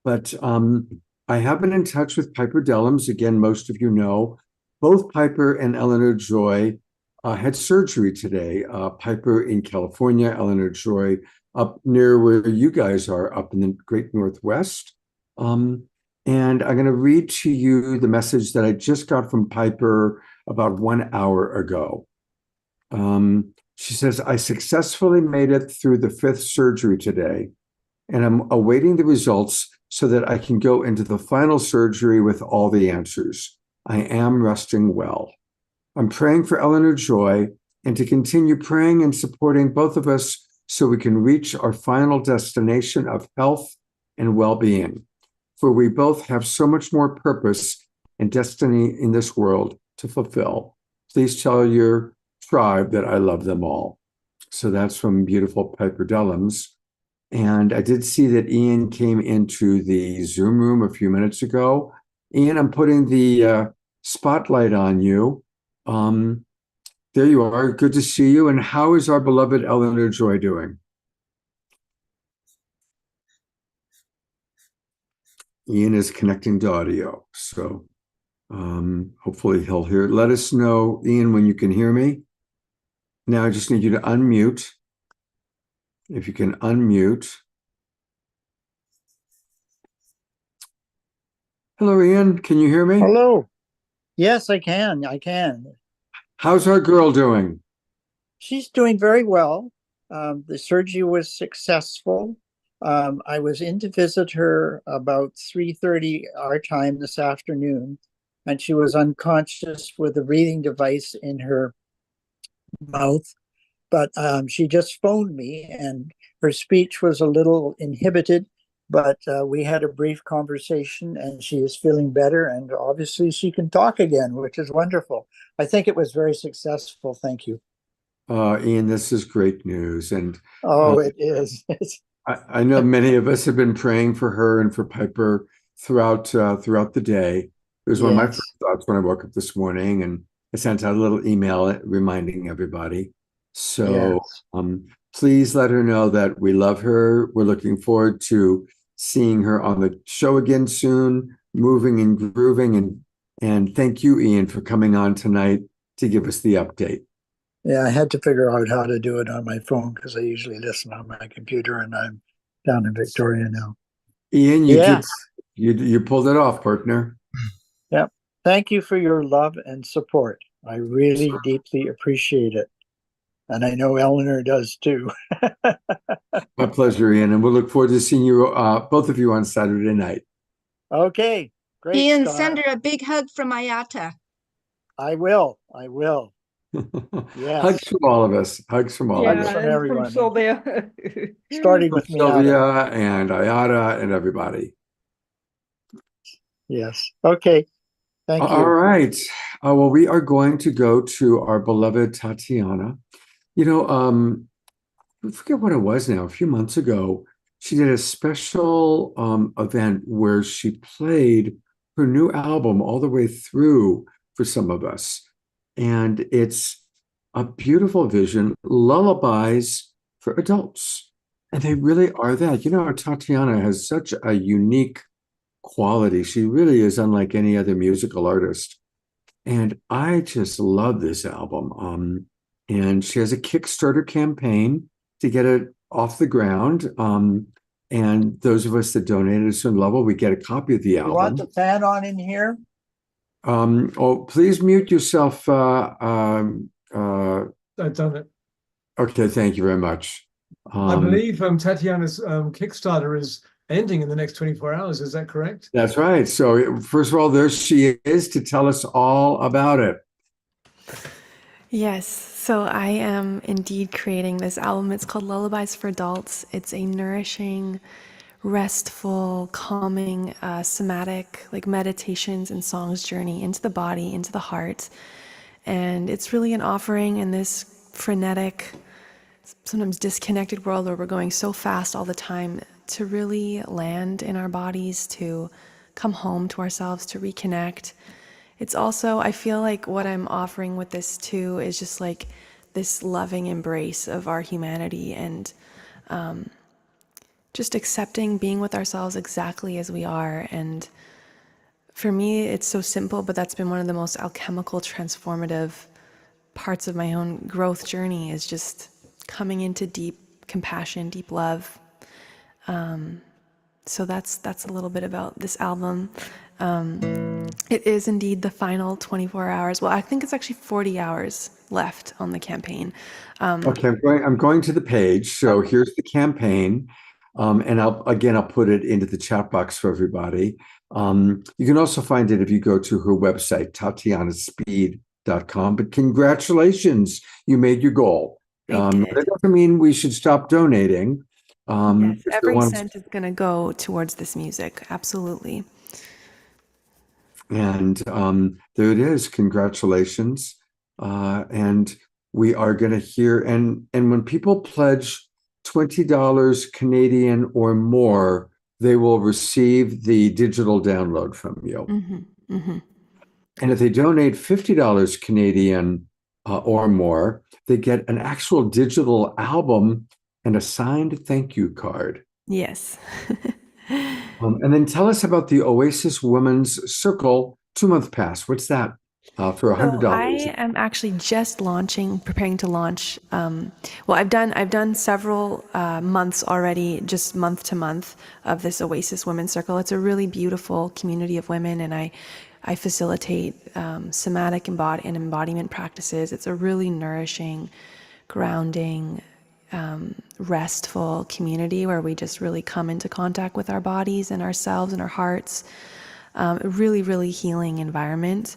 But I have been in touch with Piper Dellums. Again, most of you know, both Piper and Eleanor Joy had surgery today. Piper in California, Eleanor Joy up near where you guys are, up in the Great Northwest. And I'm going to read to you the message that I just got from Piper about 1 hour ago. She says, I successfully made it through the 5th surgery today, and I'm awaiting the results so that I can go into the final surgery with all the answers. I am resting well. I'm praying for Eleanor Joy and to continue praying and supporting both of us so we can reach our final destination of health and well-being. For we both have so much more purpose and destiny in this world to fulfill. Please tell your tribe that I love them all. So that's from beautiful Piper Dellums. And I did see that Ian came into the Zoom room a few minutes ago. Ian, I'm putting the spotlight on you. There you are. Good to see you. And how is our beloved Eleanor Joy doing? Ian is connecting to audio, so hopefully he'll hear. Let us know, Ian, when you can hear me. Now I just need you to unmute. If you can unmute. Hello, Ian. Can you hear me? Hello. Yes, I can. I can. How's our girl doing? She's doing very well. The surgery was successful. I was in to visit her about 3:30 our time this afternoon, and she was unconscious with a breathing device in her mouth. But she just phoned me, and her speech was a little inhibited, but we had a brief conversation, and she is feeling better, and obviously she can talk again, which is wonderful. I think it was very successful. Thank you. Ian, this is great news. And Oh, it is. I know many of us have been praying for her and for Piper throughout the day. It was one of my Yes. first thoughts when I woke up this morning, and I sent out a little email reminding everybody. So Yes. please let her know that we love her. We're looking forward to seeing her on the show again soon, moving and grooving. And thank you, Ian, for coming on tonight to give us the update. Yeah, I had to figure out how to do it on my phone because I usually listen on my computer, and I'm down in Victoria now. Ian, Yes. you pulled it off, partner. Yep. Thank you for your love and support. I really deeply appreciate it. And I know Eleanor does too. My pleasure, Ian, and we'll look forward to seeing you, both of you, on Saturday night. Okay, great. Ian, Scott. send her a big hug from Ayata. I will. Yes. Hugs from all of us. Hugs from all of Hugs us. from and everyone. from Sylvia. Starting From with me. Sylvia and Ayata and everybody. Yes. Okay. Thank you. All right. Well, we are going to go to our beloved Tatiana. You know, I forget what it was now. A few months ago, she did a special event where she played her new album all the way through for some of us. And it's a beautiful vision, lullabies for adults. And they really are that. You know, Tatiana has such a unique quality. She really is unlike any other musical artist. And I just love this album. And she has a Kickstarter campaign to get it off the ground. And those of us that donated at a certain level, we get a copy of the album. You want the fan on in here? Oh, please mute yourself. I've done it. Okay, thank you very much. I believe Tatiana's Kickstarter is ending in the next 24 hours. Is that correct? That's right. So first of all, there she is to tell us all about it. Yes, so I am indeed creating this album. It's called Lullabies for Adults. It's a nourishing, restful, calming, somatic, like meditations and songs journey into the body, into the heart. And it's really an offering in this frenetic, sometimes disconnected world where we're going so fast all the time, to really land in our bodies, to come home to ourselves, to reconnect. It's also, I feel like what I'm offering with this too is just like this loving embrace of our humanity and just accepting being with ourselves exactly as we are. And for me, it's so simple, but that's been one of the most alchemical, transformative parts of my own growth journey, is just coming into deep compassion, deep love. So that's a little bit about this album. It is indeed the final 24 hours. Well, I think it's actually 40 hours left on the campaign. Okay, I'm going to the page. So here's the campaign. And I'll put it into the chat box for everybody. You can also find it if you go to her website, tatianaspeed.com. But congratulations, you made your goal. That doesn't mean we should stop donating. Yes, every cent is going to go towards this music. Absolutely. And there it is. Congratulations. And we are going to hear, and when people pledge $20 Canadian or more, they will receive the digital download from you. Mm-hmm, mm-hmm. And if they donate $50 Canadian or more, they get an actual digital album and a signed thank you card. Yes. And then tell us about the Oasis Women's Circle 2-month pass. What's that for So $100? I am actually just preparing to launch. Well, I've done several months already, just month to month, of this Oasis Women's Circle. It's a really beautiful community of women, and I facilitate somatic and embodiment practices. It's a really nourishing, grounding, restful community where we just really come into contact with our bodies and ourselves and our hearts. A really, really healing environment.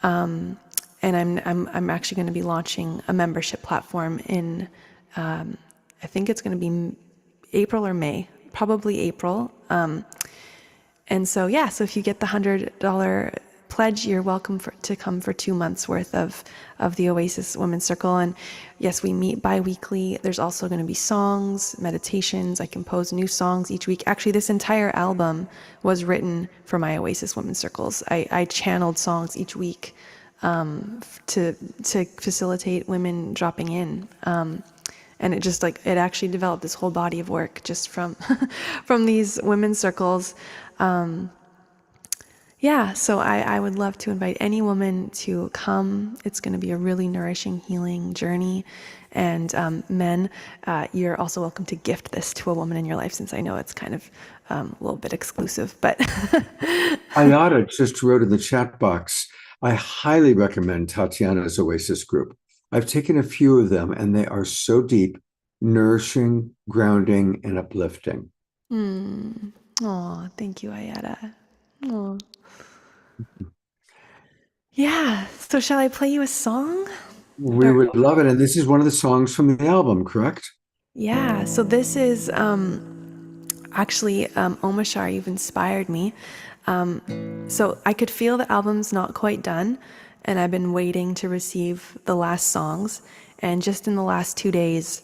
And I'm actually going to be launching a membership platform in I think it's going to be April or May, probably April. And so yeah, so if you get the $100 pledge, you're welcome to come for 2 months worth of the Oasis Women's Circle. And yes, we meet bi-weekly. There's also going to be songs, meditations. I compose new songs each week. Actually, this entire album was written for my Oasis Women's Circles. I channeled songs each week to facilitate women dropping in. And it actually developed this whole body of work just from from these women's circles. Yeah, so I would love to invite any woman to come. It's going to be a really nourishing, healing journey. And men, you're also welcome to gift this to a woman in your life, since I know it's kind of a little bit exclusive. But Ayada just wrote in the chat box, I highly recommend Tatiana's Oasis group. I've taken a few of them, and they are so deep, nourishing, grounding, and uplifting. Oh, thank you, Ayada. Oh. Yeah, so shall I play you a song? We would love it. And this is one of the songs from the album, correct? Yeah, so this is actually, Omashar, you've inspired me. So I could feel the album's not quite done, and I've been waiting to receive the last songs. And just in the last 2 days,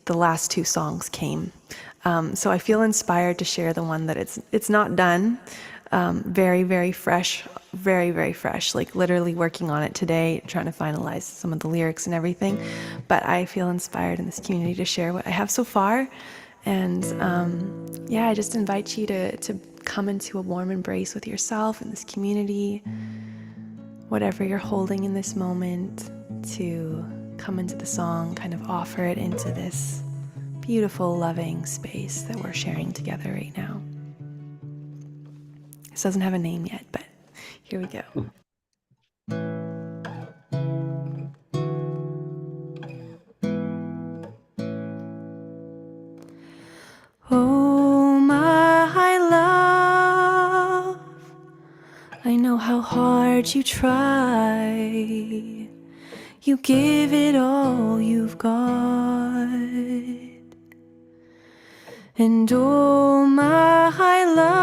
the last 2 songs came. So I feel inspired to share the one that it's not done. Very, very fresh, very, very fresh, like literally working on it today, trying to finalize some of the lyrics and everything. But I feel inspired in this community to share what I have so far. And yeah, I just invite you to come into a warm embrace with yourself and this community, whatever you're holding in this moment, to come into the song, kind of offer it into this beautiful, loving space that we're sharing together right now. This doesn't have a name yet, but here we go. Oh, my love, I know how hard you try. You give it all you've got. And oh, my love,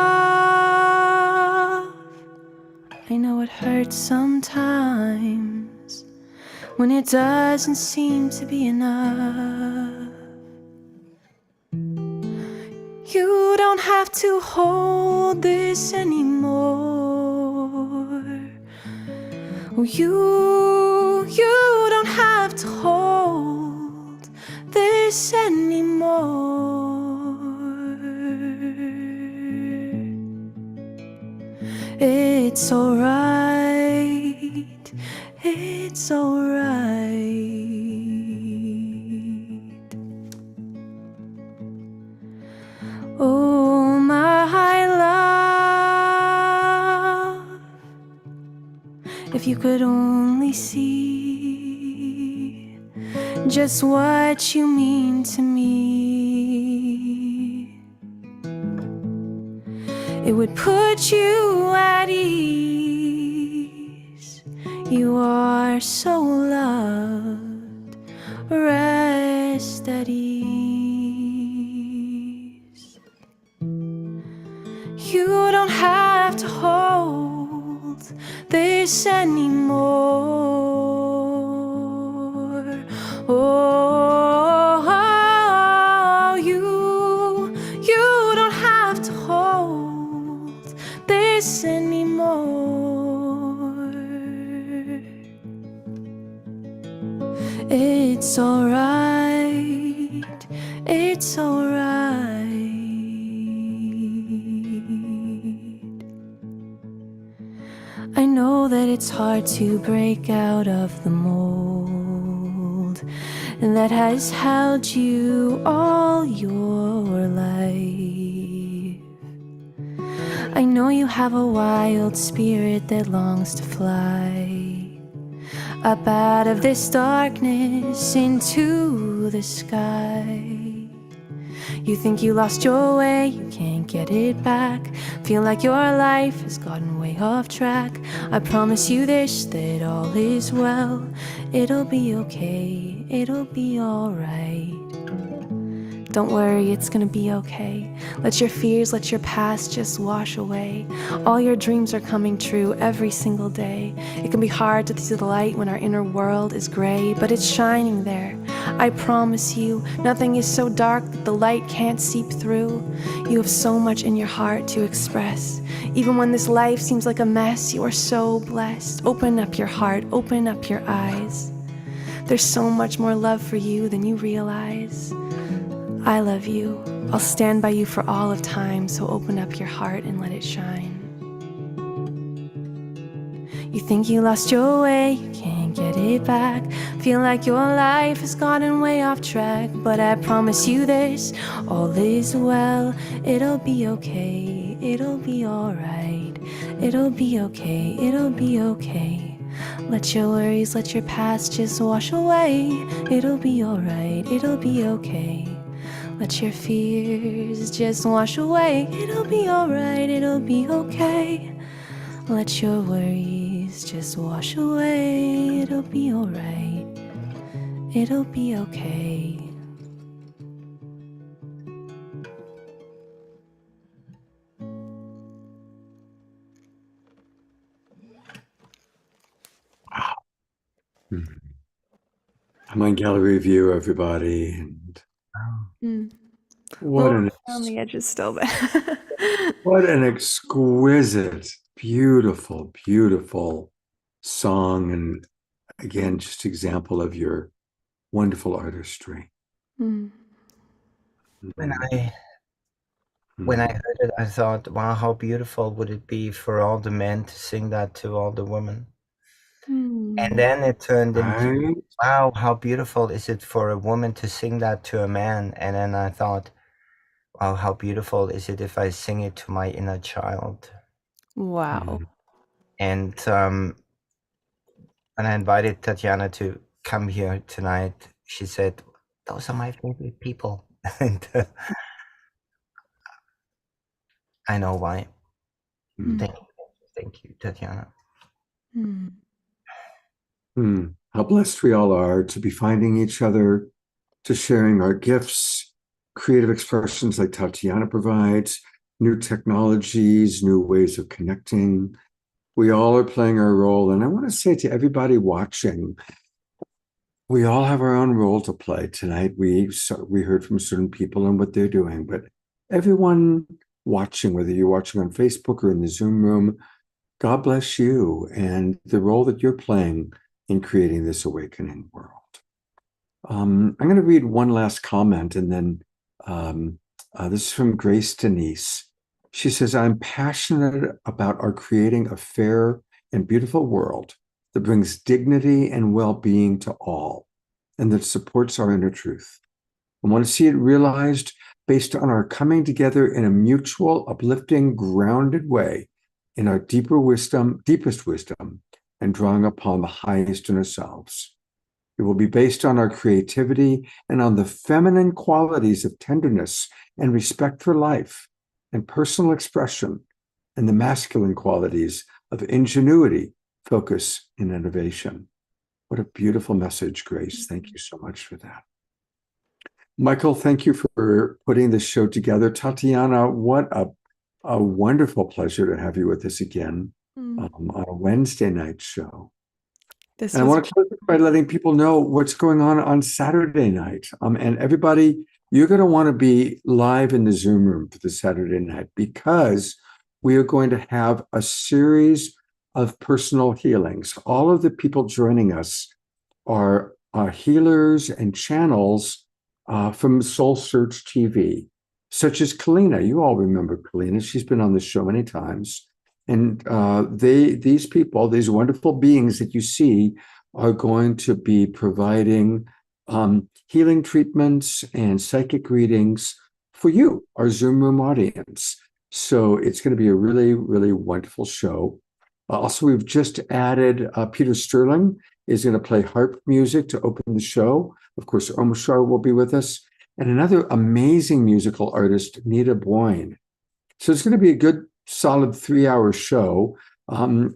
I know it hurts sometimes when it doesn't seem to be enough. You don't have to hold this anymore. Oh, you don't have to hold this anymore. It's alright, it's alright. Oh, my love, if you could only see just what you mean to me, it would put you at ease. You are so loved, rest at ease. You don't have to hold this anymore. Oh, you don't have to hold this anymore. It's alright, it's alright. know that it's hard to break out of the mold that has held you all your life. I know you have a wild spirit that longs to fly up out of this darkness into the sky. You think you lost your way, you can't get it back. Feel like your life has gotten way off track. I promise you this, that all is well. It'll be okay, it'll be alright. Don't worry, it's gonna be okay. Let your fears, let your past just wash away. All your dreams are coming true every single day. It can be hard to see the light when our inner world is gray, but it's shining there. I promise you, nothing is so dark that the light can't seep through. You have so much in your heart to express. Even when this life seems like a mess, you are so blessed. Open up your heart, open up your eyes. There's so much more love for you than you realize. I love you. I'll stand by you for all of time, so open up your heart and let it shine. You think you lost your way, you can't get it back. Feel like your life has gotten way off track, but I promise you this, all is well. It'll be okay, it'll be alright. It'll be okay, it'll be okay. Let your worries, let your past just wash away. It'll be alright, it'll be okay. Let your fears just wash away. It'll be alright, it'll be okay. Let your worries just wash away. It'll be alright, it'll be okay. Wow. I'm on gallery view, everybody. And what an on the edges still, but what an exquisite, beautiful, beautiful song. And again, just example of your wonderful artistry. When I heard it, I thought, wow, how beautiful would it be for all the men to sing that to all the women? And then it turned into, wow, how beautiful is it for a woman to sing that to a man? And then I thought, wow, how beautiful is it if I sing it to my inner child? Wow. And when I invited Tatiana to come here tonight, she said, those are my favorite people. And I know why. Thank you, Tatiana. How blessed we all are to be finding each other, to sharing our gifts, creative expressions like Tatiana provides, new technologies, new ways of connecting. We all are playing our role. And I want to say to everybody watching, we all have our own role to play tonight. We heard from certain people and what they're doing, but everyone watching, whether you're watching on Facebook or in the Zoom room, God bless you and the role that you're playing in creating this awakening world. I'm going to read one last comment, and then this is from Grace Denise. She says, I'm passionate about our creating a fair and beautiful world that brings dignity and well-being to all, and that supports our inner truth. I want to see it realized based on our coming together in a mutual, uplifting, grounded way in our deepest wisdom, and drawing upon the highest in ourselves. It will be based on our creativity and on the feminine qualities of tenderness and respect for life and personal expression, and the masculine qualities of ingenuity, focus, and innovation. What a beautiful message, Grace. Thank you so much for that. Michael, thank you for putting this show together. Tatiana, what a wonderful pleasure to have you with us again on a Wednesday night show. And I want to close by letting people know what's going on Saturday night. And everybody, you're going to want to be live in the Zoom room for the Saturday night, because we are going to have a series of personal healings. All of the people joining us are healers and channels from Soul Search TV, such as Kalina. You all remember Kalina. She's been on the show many times. And these people, these wonderful beings that you see, are going to be providing healing treatments and psychic readings for you, our Zoom room audience. So it's going to be a really, really wonderful show. Also, we've just added Peter Sterling is going to play harp music to open the show. Of course, Omashar will be with us, and another amazing musical artist, Nita Boyne. So it's going to be a good, solid 3-hour show,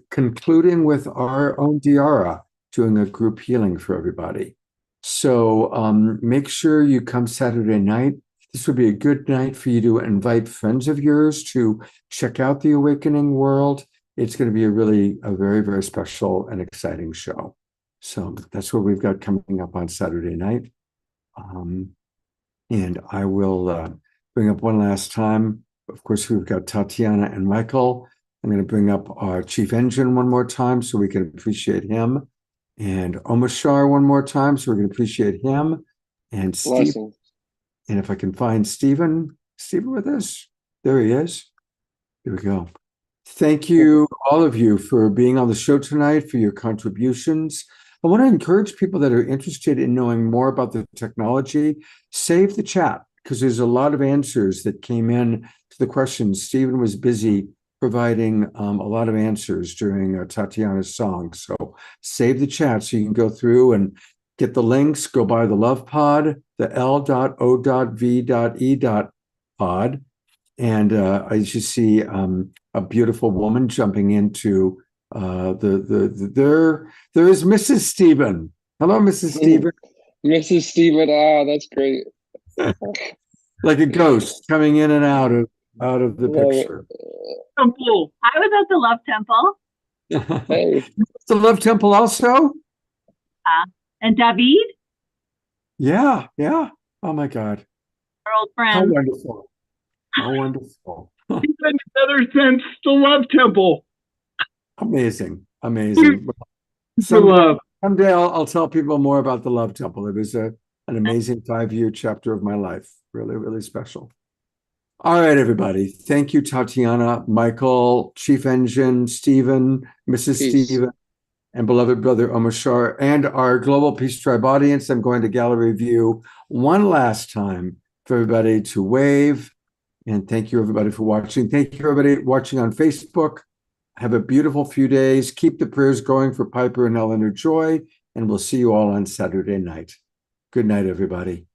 concluding with our own Diara doing a group healing for everybody. So make sure you come Saturday night. This would be a good night for you to invite friends of yours to check out the Awakening World. It's going to be a very, very special and exciting show. So that's what we've got coming up on Saturday night. And I will bring up one last time. Of course, we've got Tatiana and Michael. I'm going to bring up our chief engine one more time so we can appreciate him. And Omashar one more time so we can appreciate him. And Steve. And if I can find Stephen with us. There he is. Here we go. Thank you, all of you, for being on the show tonight, for your contributions. I want to encourage people that are interested in knowing more about the technology, save the chat, because there's a lot of answers that came in to the questions. Stephen was busy providing a lot of answers during Tatiana's song. So save the chat so you can go through and get the links, go by the Love Pod, the L.O.V.E. pod. And I just see a beautiful woman jumping into there is Mrs. Stephen. Hello, Mrs. Stephen. Mrs. Stephen, that's great. Like a ghost coming in and out of the picture. Temple. I was at the Love Temple. Hey. The Love Temple also? And David? Yeah. Oh my God. Our old friend. How wonderful. How wonderful. In another sense, the Love Temple. Amazing. Someday I'll tell people more about the Love Temple. It was an amazing 5-year chapter of my life. Really, really special. All right, everybody. Thank you, Tatiana, Michael, Chief Engine, Stephen, Mrs. Peace. Stephen, and beloved brother Omashar, and our Global Peace Tribe audience. I'm going to gallery view one last time for everybody to wave. And thank you, everybody, for watching. Thank you, everybody, watching on Facebook. Have a beautiful few days. Keep the prayers going for Piper and Eleanor Joy, and we'll see you all on Saturday night. Good night, everybody.